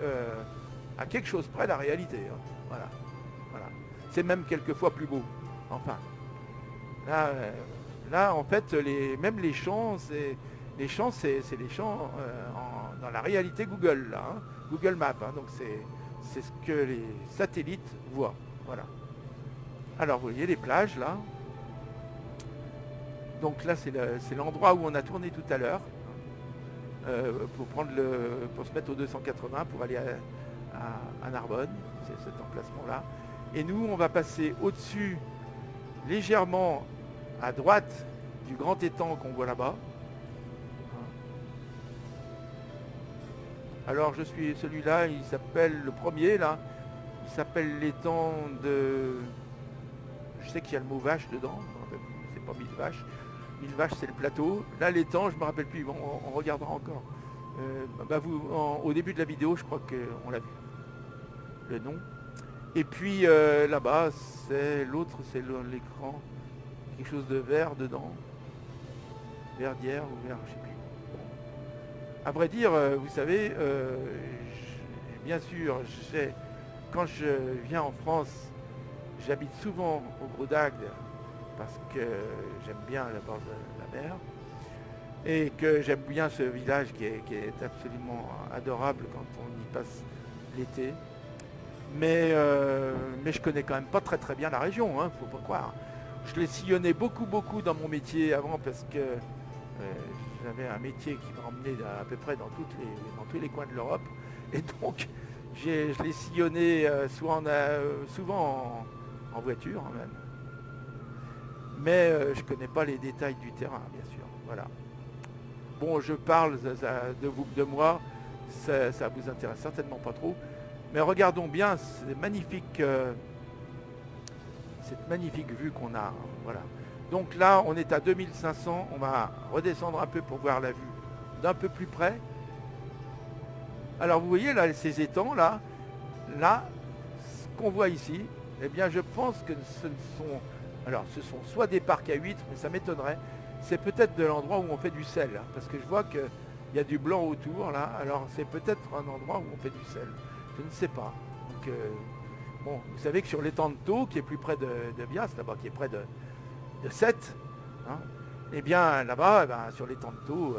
à quelque chose près la réalité. Hein. Voilà. Voilà. C'est même quelquefois plus beau. Enfin, là en fait, même les champs, c'est les champs dans la réalité Google, là, hein. Google Maps. Hein. Donc c'est ce que les satellites voient. Voilà. Alors vous voyez les plages là. Donc là c'est l'endroit où on a tourné tout à l'heure pour se mettre au 280 pour aller à Narbonne, c'est cet emplacement là. Et nous on va passer au-dessus, légèrement à droite du grand étang qu'on voit là-bas. Alors je suis celui-là, il s'appelle le premier là, il s'appelle l'étang de... Je sais qu'il y a le mot vache dedans, c'est pas mis de vache. 1000 vaches, c'est le plateau. Là, l'étang, je me rappelle plus. Bon, on regardera encore. Au début de la vidéo, je crois qu'on l'a vu. Le nom. Et puis là-bas, c'est l'autre, c'est l'écran. Quelque chose de vert dedans. Vert d'hier ou vert, je sais plus. À vrai dire, vous savez, bien sûr, quand je viens en France, j'habite souvent au Gros d'Agde parce que j'aime bien la bord de la mer et que j'aime bien ce village qui est absolument adorable quand on y passe l'été. Mais je connais quand même pas très très bien la région, hein, faut pas croire. Je l'ai sillonné beaucoup dans mon métier avant parce que j'avais un métier qui me ramenait à peu près dans tous les coins de l'Europe. Et donc, je l'ai sillonné souvent en voiture même. Mais je ne connais pas les détails du terrain, bien sûr. Voilà. Bon, je parle de moi, ça vous intéresse certainement pas trop. Mais regardons bien cette magnifique vue qu'on a. Voilà. Donc là, on est à 2500. On va redescendre un peu pour voir la vue d'un peu plus près. Alors vous voyez là, ces étangs là, ce qu'on voit ici, eh bien je pense que ce sont soit des parcs à huîtres, mais ça m'étonnerait. C'est peut-être de l'endroit où on fait du sel, hein, parce que je vois qu'il y a du blanc autour là. Alors c'est peut-être un endroit où on fait du sel. Je ne sais pas. Donc, bon, vous savez que sur l'étang de Thau, qui est plus près de Bias, là-bas, qui est près de Sète, hein, eh bien là-bas, sur l'étang de Thau,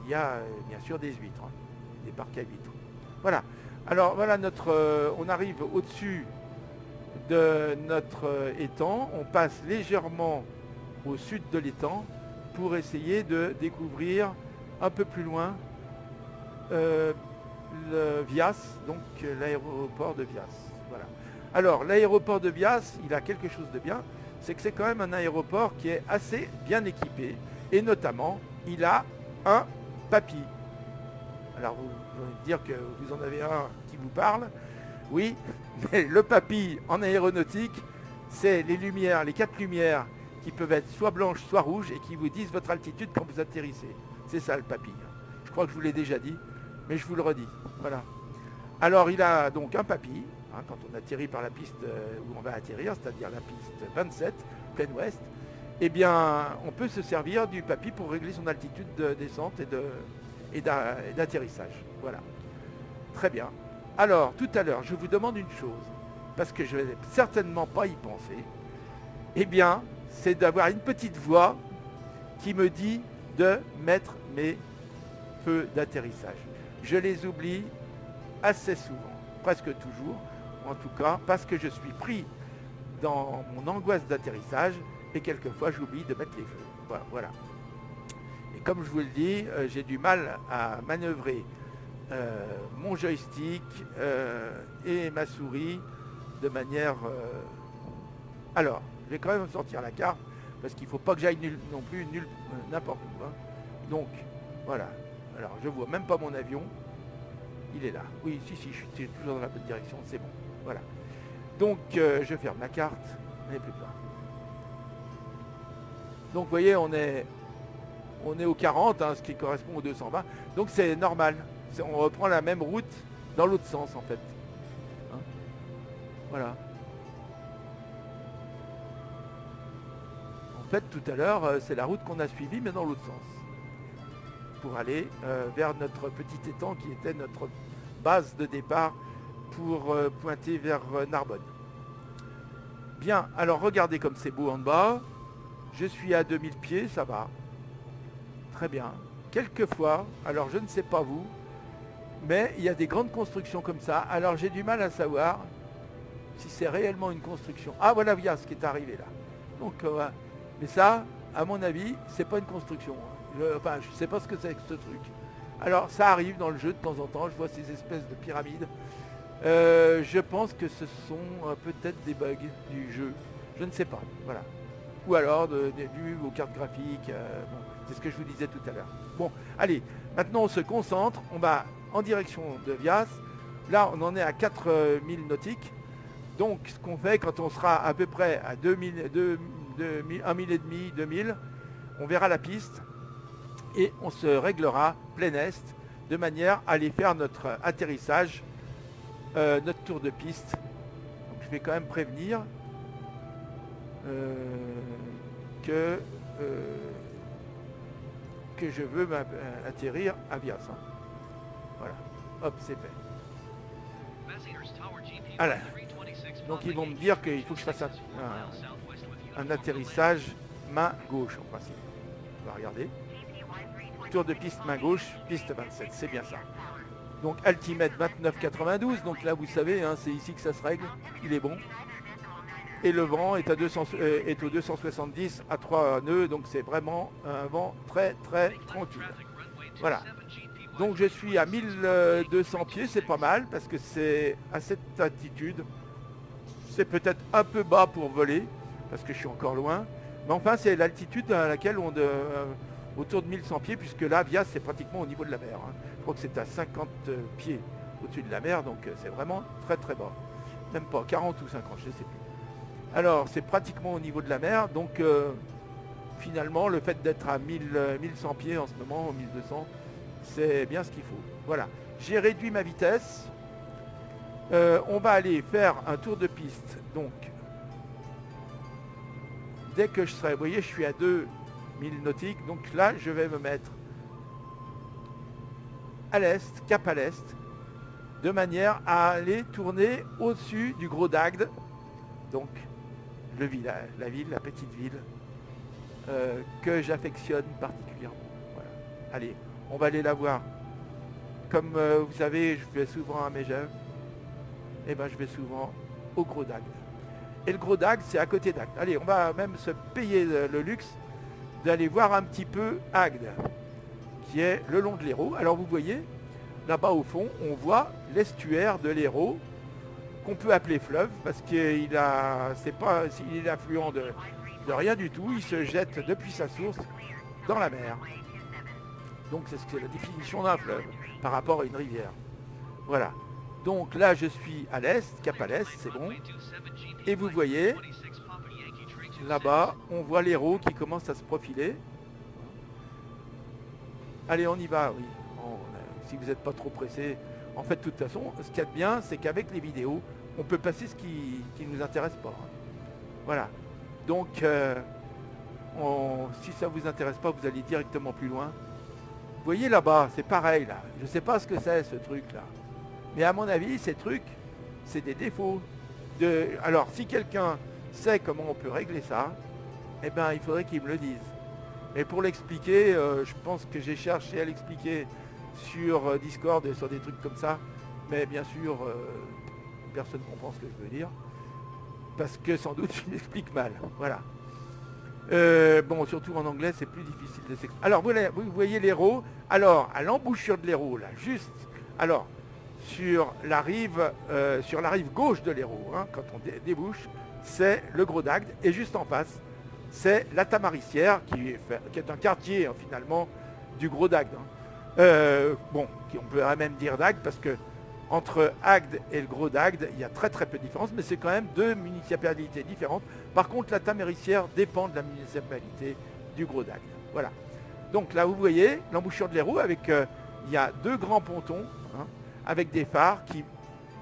il y a bien sûr des huîtres, hein, des parcs à huîtres. Voilà. Alors voilà, on arrive au-dessus de notre étang, on passe légèrement au sud de l'étang pour essayer de découvrir un peu plus loin le Vias, donc l'aéroport de Vias. Voilà. Alors l'aéroport de Vias, il a quelque chose de bien, c'est que c'est quand même un aéroport qui est assez bien équipé, et notamment il a un papy. Alors vous allez dire que vous en avez un qui vous parle, oui, mais le papy en aéronautique, c'est les lumières, les 4 lumières qui peuvent être soit blanches, soit rouges, et qui vous disent votre altitude quand vous atterrissez. C'est ça le papy. Je crois que je vous l'ai déjà dit, mais je vous le redis. Voilà. Alors il a donc un papy, hein, quand on atterrit par la piste où on va atterrir, c'est-à-dire la piste 27, plein ouest, eh bien on peut se servir du papy pour régler son altitude de descente et d'atterrissage. Voilà. Très bien. Alors, tout à l'heure, je vous demande une chose, parce que je ne vais certainement pas y penser, eh bien, c'est d'avoir une petite voix qui me dit de mettre mes feux d'atterrissage. Je les oublie assez souvent, presque toujours, en tout cas, parce que je suis pris dans mon angoisse d'atterrissage, et quelquefois j'oublie de mettre les feux. Voilà. Et comme je vous le dis, j'ai du mal à manœuvrer mon joystick et ma souris de manière... Alors, je vais quand même sortir la carte, parce qu'il ne faut pas que j'aille non plus n'importe où. Hein. Donc, voilà. Alors, je vois même pas mon avion. Il est là. Oui, si, je suis toujours dans la bonne direction, c'est bon. Voilà. Donc, je ferme la carte. On n'est plus là. Donc, vous voyez, on est au 40, hein, ce qui correspond au 220. Donc, c'est normal. On reprend la même route dans l'autre sens, en fait. Hein, voilà. En fait, tout à l'heure, c'est la route qu'on a suivie, mais dans l'autre sens. Pour aller vers notre petit étang qui était notre base de départ pour pointer vers Narbonne. Bien, alors regardez comme c'est beau en bas. Je suis à 2000 pieds, ça va. Très bien. Quelquefois, alors je ne sais pas vous, mais il y a des grandes constructions comme ça. Alors j'ai du mal à savoir si c'est réellement une construction. Ah voilà, il y a ce qui est arrivé là. Donc, mais ça, à mon avis, c'est pas une construction. Je ne sais pas ce que c'est que ce truc. Alors ça arrive dans le jeu de temps en temps, je vois ces espèces de pyramides. Je pense que ce sont peut-être des bugs du jeu. Je ne sais pas, voilà. Ou alors dû aux cartes graphiques. Bon, c'est ce que je vous disais tout à l'heure. Bon, allez, maintenant on se concentre, on va en direction de Vias. Là, on en est à 4000 nautiques. Donc, ce qu'on fait quand on sera à peu près à 2000, 1000 et demi, 2000, on verra la piste et on se réglera plein est de manière à aller faire notre atterrissage, notre tour de piste. Donc je vais quand même prévenir que je veux atterrir à Vias. Hein. Voilà, hop, c'est fait. Alors, donc ils vont me dire qu'il faut que je fasse un atterrissage main gauche en principe. On va regarder. Tour de piste main gauche, piste 27, c'est bien ça. Donc altimètre 29,92, donc là vous savez, hein, c'est ici que ça se règle, il est bon. Et le vent est, est au 270 à 3 nœuds, donc c'est vraiment un vent très très tranquille. Voilà. Donc je suis à 1200 pieds, c'est pas mal, parce que c'est à cette altitude. C'est peut-être un peu bas pour voler, parce que je suis encore loin. Mais enfin, c'est l'altitude à laquelle on... autour de 1100 pieds, puisque là, Vias, c'est pratiquement au niveau de la mer. Hein. Je crois que c'est à 50 pieds au-dessus de la mer, donc c'est vraiment très très bas. Même pas, 40 ou 50, je ne sais plus. Alors, c'est pratiquement au niveau de la mer, donc finalement, le fait d'être à 1100 pieds en ce moment, 1200, c'est bien ce qu'il faut. Voilà, j'ai réduit ma vitesse. On va aller faire un tour de piste, donc, dès que je serai, vous voyez, je suis à 2000 nautiques, donc là, je vais me mettre à l'est, cap à l'est, de manière à aller tourner au-dessus du Gros d'Agde, donc le village, la ville, la petite ville, que j'affectionne particulièrement. Voilà. Allez, on va aller la voir. Comme vous savez, je vais souvent à Megève, et ben je vais souvent au Gros d'Agde. Et le Gros d'Agde, c'est à côté d'Agde. Allez, on va même se payer le luxe d'aller voir un petit peu Agde, qui est le long de l'Hérault. Alors vous voyez, là-bas au fond, on voit l'estuaire de l'Hérault, qu'on peut appeler fleuve, parce qu'il est affluent de rien du tout, il se jette depuis sa source dans la mer. Donc c'est ce que la définition d'un fleuve, par rapport à une rivière. Voilà. Donc là je suis à l'est, cap à l'est, c'est bon. Et vous voyez, là-bas, on voit l'Hérault qui commence à se profiler. Allez, on y va, oui. Bon, si vous n'êtes pas trop pressé. En fait, de toute façon, ce qu'il y a de bien, c'est qu'avec les vidéos, on peut passer ce qui ne nous intéresse pas. Hein. Voilà. Donc, si ça ne vous intéresse pas, vous allez directement plus loin. Vous voyez là-bas, c'est pareil, là. Je ne sais pas ce que c'est, ce truc-là. Mais à mon avis, ces trucs, c'est des défauts. Alors, si quelqu'un sait comment on peut régler ça, eh ben, il faudrait qu'il me le dise. Et pour l'expliquer, je pense que j'ai cherché à l'expliquer sur Discord et sur des trucs comme ça. Mais bien sûr, personne ne comprend ce que je veux dire. Parce que sans doute, je m'explique mal. Voilà. Bon, surtout en anglais, c'est plus difficile de s'expliquer. Alors, vous voyez l'Hérault. Alors, à l'embouchure de l'Hérault, là, juste... Alors, sur la rive gauche de l'Hérault, hein, quand on débouche, c'est le Gros d'Agde. Et juste en face, c'est la Tamaricière, qui est un quartier, hein, finalement, du Gros d'Agde. Hein. Bon, on peut même dire d'Agde, parce que entre Agde et le Gros d'Agde, il y a très très peu de différence, mais c'est quand même deux municipalités différentes. Par contre, la Tamaricière dépend de la municipalité du Gros d'Agde. Voilà. Donc là, vous voyez l'embouchure de l'Hérault, avec il y a deux grands pontons, hein, avec des phares qui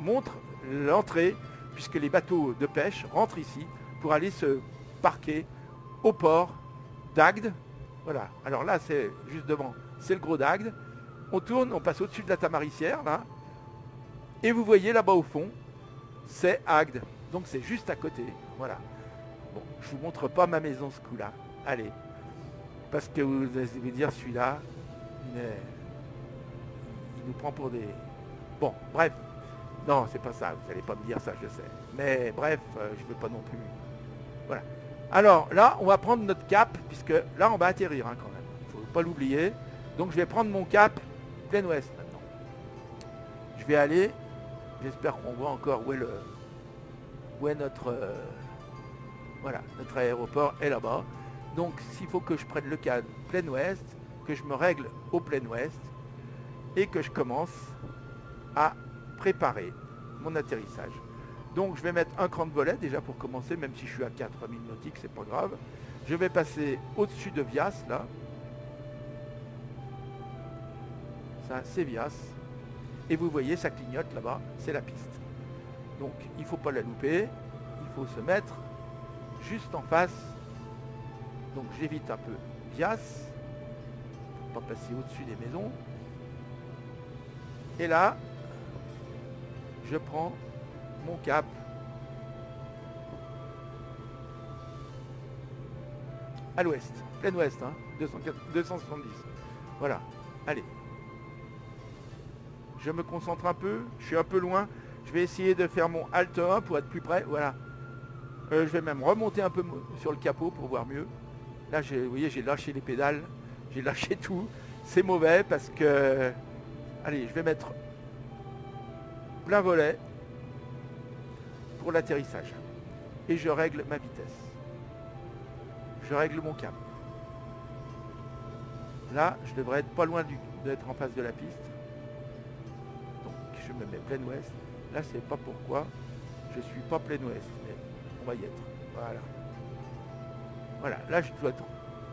montrent l'entrée, puisque les bateaux de pêche rentrent ici pour aller se parquer au port d'Agde. Voilà. Alors là, c'est juste devant, c'est le Gros d'Agde. On tourne, on passe au-dessus de la Tamaricière, là. Et vous voyez là-bas au fond, c'est Agde. Donc c'est juste à côté. Voilà. Bon, je vous montre pas ma maison ce coup-là. Allez. Parce que vous allez dire, celui-là, il nous prend pour des... Bon, bref. Non, c'est pas ça. Vous n'allez pas me dire ça, je sais. Mais bref, je veux pas non plus... Voilà. Alors là, on va prendre notre cap, puisque là, on va atterrir hein, quand même. Il ne faut pas l'oublier. Donc je vais prendre mon cap plein ouest maintenant. Je vais aller... J'espère qu'on voit encore où est notre... voilà, notre aéroport est là-bas. Donc s'il faut que je prenne le cadre plein ouest, que je me règle au plein ouest, et que je commence à préparer mon atterrissage. Donc je vais mettre un cran de volet déjà pour commencer, même si je suis à 4000 nautiques, c'est pas grave. Je vais passer au-dessus de Vias, là. Ça, c'est Vias. Et vous voyez, ça clignote là-bas, c'est la piste. Donc, il ne faut pas la louper. Il faut se mettre juste en face. Donc, j'évite un peu Vias. Pour pas passer au-dessus des maisons. Et là, je prends mon cap. À l'ouest, plein ouest, hein, 270. Voilà, allez. Je me concentre un peu, je suis un peu loin. Je vais essayer de faire mon Alt 1 pour être plus près, voilà. Je vais même remonter un peu sur le capot pour voir mieux. Là, vous voyez, j'ai lâché les pédales, j'ai lâché tout. C'est mauvais parce que... Allez, je vais mettre plein volet pour l'atterrissage. Et je règle ma vitesse. Je règle mon cap. Là, je devrais être pas loin d'être en face de la piste. Donc, je me mets plein ouest. Là, c'est pas pourquoi je suis pas plein ouest, mais on va y être. Voilà. Voilà, là, je dois être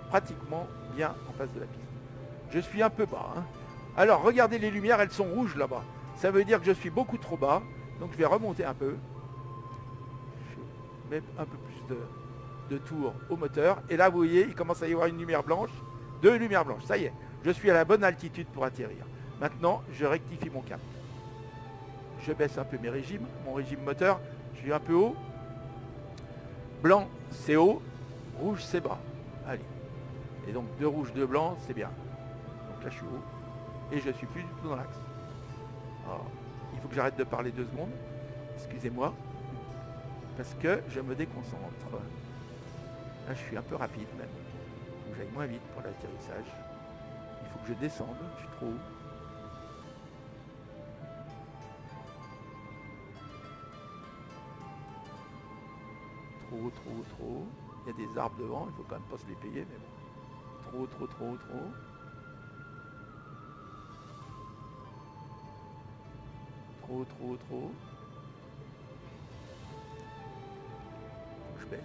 pratiquement bien en face de la piste. Je suis un peu bas. Hein. Alors, regardez les lumières, elles sont rouges là-bas. Ça veut dire que je suis beaucoup trop bas. Donc, je vais remonter un peu. Je mets un peu plus de tour au moteur. Et là, vous voyez, il commence à y avoir une lumière blanche. 2 lumières blanches. Ça y est, je suis à la bonne altitude pour atterrir. Maintenant, je rectifie mon cap. Je baisse un peu mes régimes. Mon régime moteur, je suis un peu haut. Blanc, c'est haut. Rouge, c'est bas. Allez. Et donc, 2 rouges, 2 blancs, c'est bien. Donc là, je suis haut. Et je suis plus du tout dans l'axe. Il faut que j'arrête de parler 2 secondes. Excusez-moi. Parce que je me déconcentre. Là, je suis un peu rapide même. Il faut que j'aille moins vite pour l'atterrissage. Il faut que je descende. Je suis trop haut. Trop haut, trop haut, trop haut. Il y a des arbres devant. Il faut quand même pas se les payer. Mais bon. Trop haut, trop, trop haut, trop haut. Trop haut, trop haut, trop haut.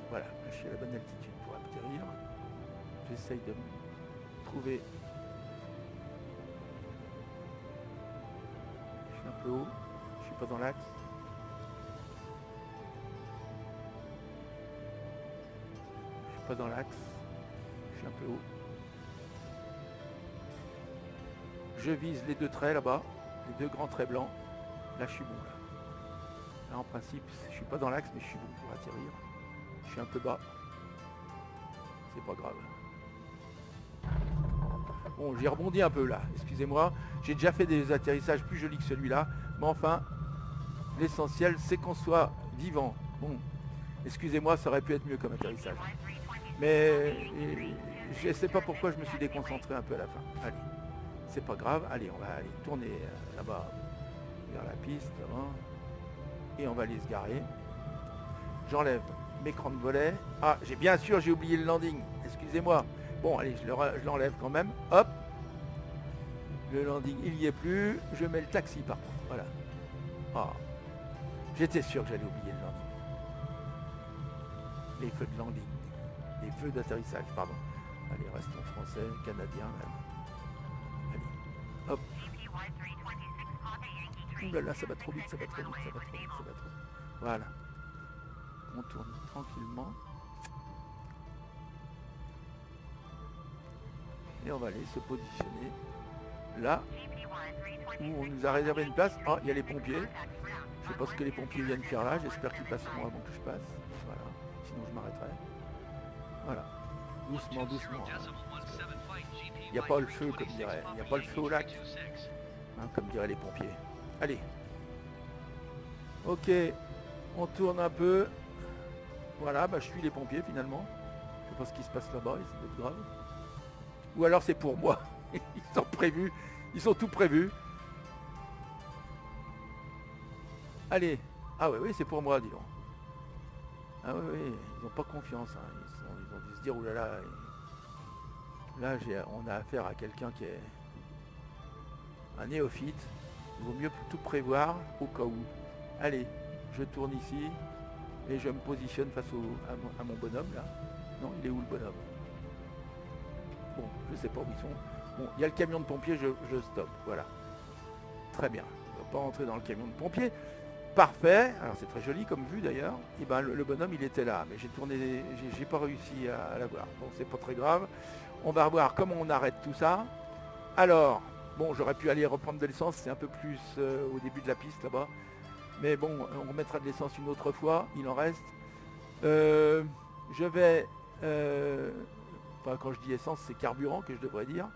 Voilà, je suis à la bonne altitude pour atterrir. J'essaye de me trouver. Je suis un peu haut, je suis pas dans l'axe. Je suis pas dans l'axe, je suis un peu haut. Je vise les 2 traits là-bas, les 2 grands traits blancs. Là, je suis bon. Là, en principe, je suis pas dans l'axe, mais je suis bon pour atterrir. Je suis un peu bas. C'est pas grave. Bon, j'ai rebondi un peu là. Excusez-moi. J'ai déjà fait des atterrissages plus jolis que celui-là. Mais enfin, l'essentiel, c'est qu'on soit vivant. Bon, excusez-moi, ça aurait pu être mieux comme atterrissage. Mais je ne sais pas pourquoi je me suis déconcentré un peu à la fin. Allez, c'est pas grave. Allez, on va aller tourner là-bas vers la piste. Hein, et on va aller se garer. J'enlève écran de volet. Ah, bien sûr, j'ai oublié le landing. Excusez-moi. Bon, allez, je l'enlève quand même. Hop. Le landing, il n'y est plus. Je mets le taxi par contre. Voilà. Ah. J'étais sûr que j'allais oublier le landing. Les feux de landing. Les feux d'atterrissage, pardon. Allez, restons français, canadien même. Allez. Hop. Ouh là là, ça va trop vite, ça va trop vite, ça va trop vite, ça va trop vite. Voilà. On tourne tranquillement. Et on va aller se positionner là où on nous a réservé une place. Ah, il y a les pompiers. Je sais pas ce que les pompiers viennent faire là. J'espère qu'ils passeront avant que je passe. Voilà. Sinon je m'arrêterai. Voilà. Doucement, doucement. Il n'y a pas le feu comme dirait. Il n'y a pas le feu au lac. Hein, comme diraient les pompiers. Allez. Ok. On tourne un peu. Voilà, bah, je suis les pompiers finalement. Je sais pas ce qui se passe là-bas, c'est peut-être grave. Ou alors c'est pour moi. Ils sont prévus. Ils sont tout prévus. Allez. Ah oui, c'est pour moi, dis donc. Ah oui, ils n'ont pas confiance. Hein. Ils ont dû se dire, oulala. Là, on a affaire à quelqu'un qui est un néophyte. Il vaut mieux tout prévoir au cas où. Allez, je tourne ici. Et je me positionne face à mon bonhomme là. Non, il est où le bonhomme? Bon, je sais pas où ils sont. Bon, il y a le camion de pompiers, je stoppe, voilà. Très bien, on ne va pas rentrer dans le camion de pompiers. Parfait, alors c'est très joli comme vue d'ailleurs. Et ben le bonhomme il était là, mais j'ai tourné, j'ai pas réussi à l'avoir. Bon, c'est pas très grave. On va voir comment on arrête tout ça. Alors, bon, j'aurais pu aller reprendre de l'essence, c'est un peu plus au début de la piste là-bas. Mais bon, on remettra de l'essence une autre fois, il en reste. Je vais... enfin, quand je dis essence, c'est carburant que je devrais dire.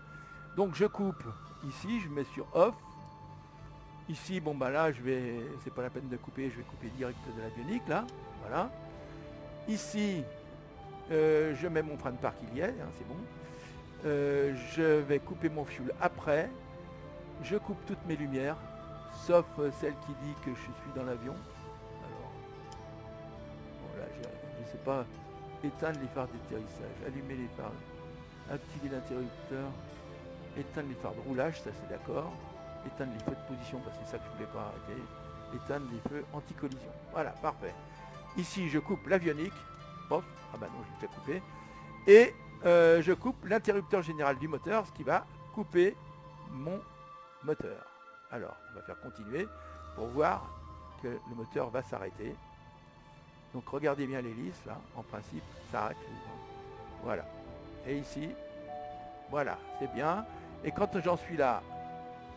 Donc je coupe ici, je mets sur off. Ici, bon bah là, c'est pas la peine de couper, je vais couper direct de l'avionique, là. Voilà. Ici, je mets mon frein de parc, il y est, hein, c'est bon. Je vais couper mon fuel après. Je coupe toutes mes lumières, sauf celle qui dit que je suis dans l'avion. Alors, bon là, je sais pas, éteindre les phares d'atterrissage, allumer les phares, activer l'interrupteur, éteindre les phares de roulage, ça c'est d'accord. Éteindre les feux de position, parce que c'est ça que je voulais pas arrêter. Éteindre les feux anti-collision. Voilà, parfait. Ici, je coupe l'avionique. Pof, ah bah non, j'ai déjà coupé. Et je coupe l'interrupteur général du moteur, ce qui va couper mon moteur. Alors, on va faire continuer pour voir que le moteur va s'arrêter. Donc, regardez bien l'hélice, là. En principe, ça arrête. Voilà. Et ici, voilà, c'est bien. Et quand j'en suis là,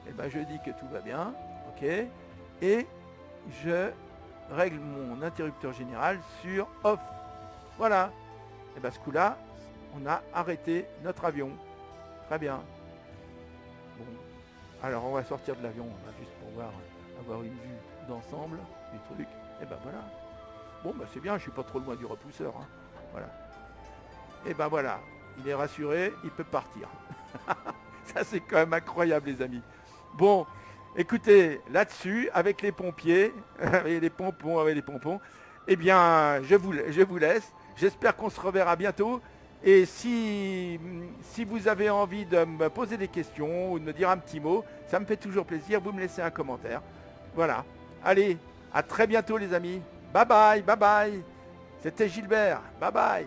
eh ben, je dis que tout va bien, ok, et je règle mon interrupteur général sur off. Voilà. Et bien ce coup-là, on a arrêté notre avion. Très bien. Bon. Alors on va sortir de l'avion, juste pour avoir une vue d'ensemble du truc. Et ben voilà. Bon ben c'est bien, je suis pas trop loin du repousseur. Hein. Voilà. Et ben voilà. Il est rassuré, il peut partir. Ça c'est quand même incroyable les amis. Bon, écoutez, là-dessus, avec les pompiers, avec les pompons, eh bien, je vous laisse. J'espère qu'on se reverra bientôt. Et si vous avez envie de me poser des questions ou de me dire un petit mot, ça me fait toujours plaisir. Vous me laissez un commentaire. Voilà. Allez, à très bientôt les amis. Bye bye, bye bye. C'était Gilbert. Bye bye.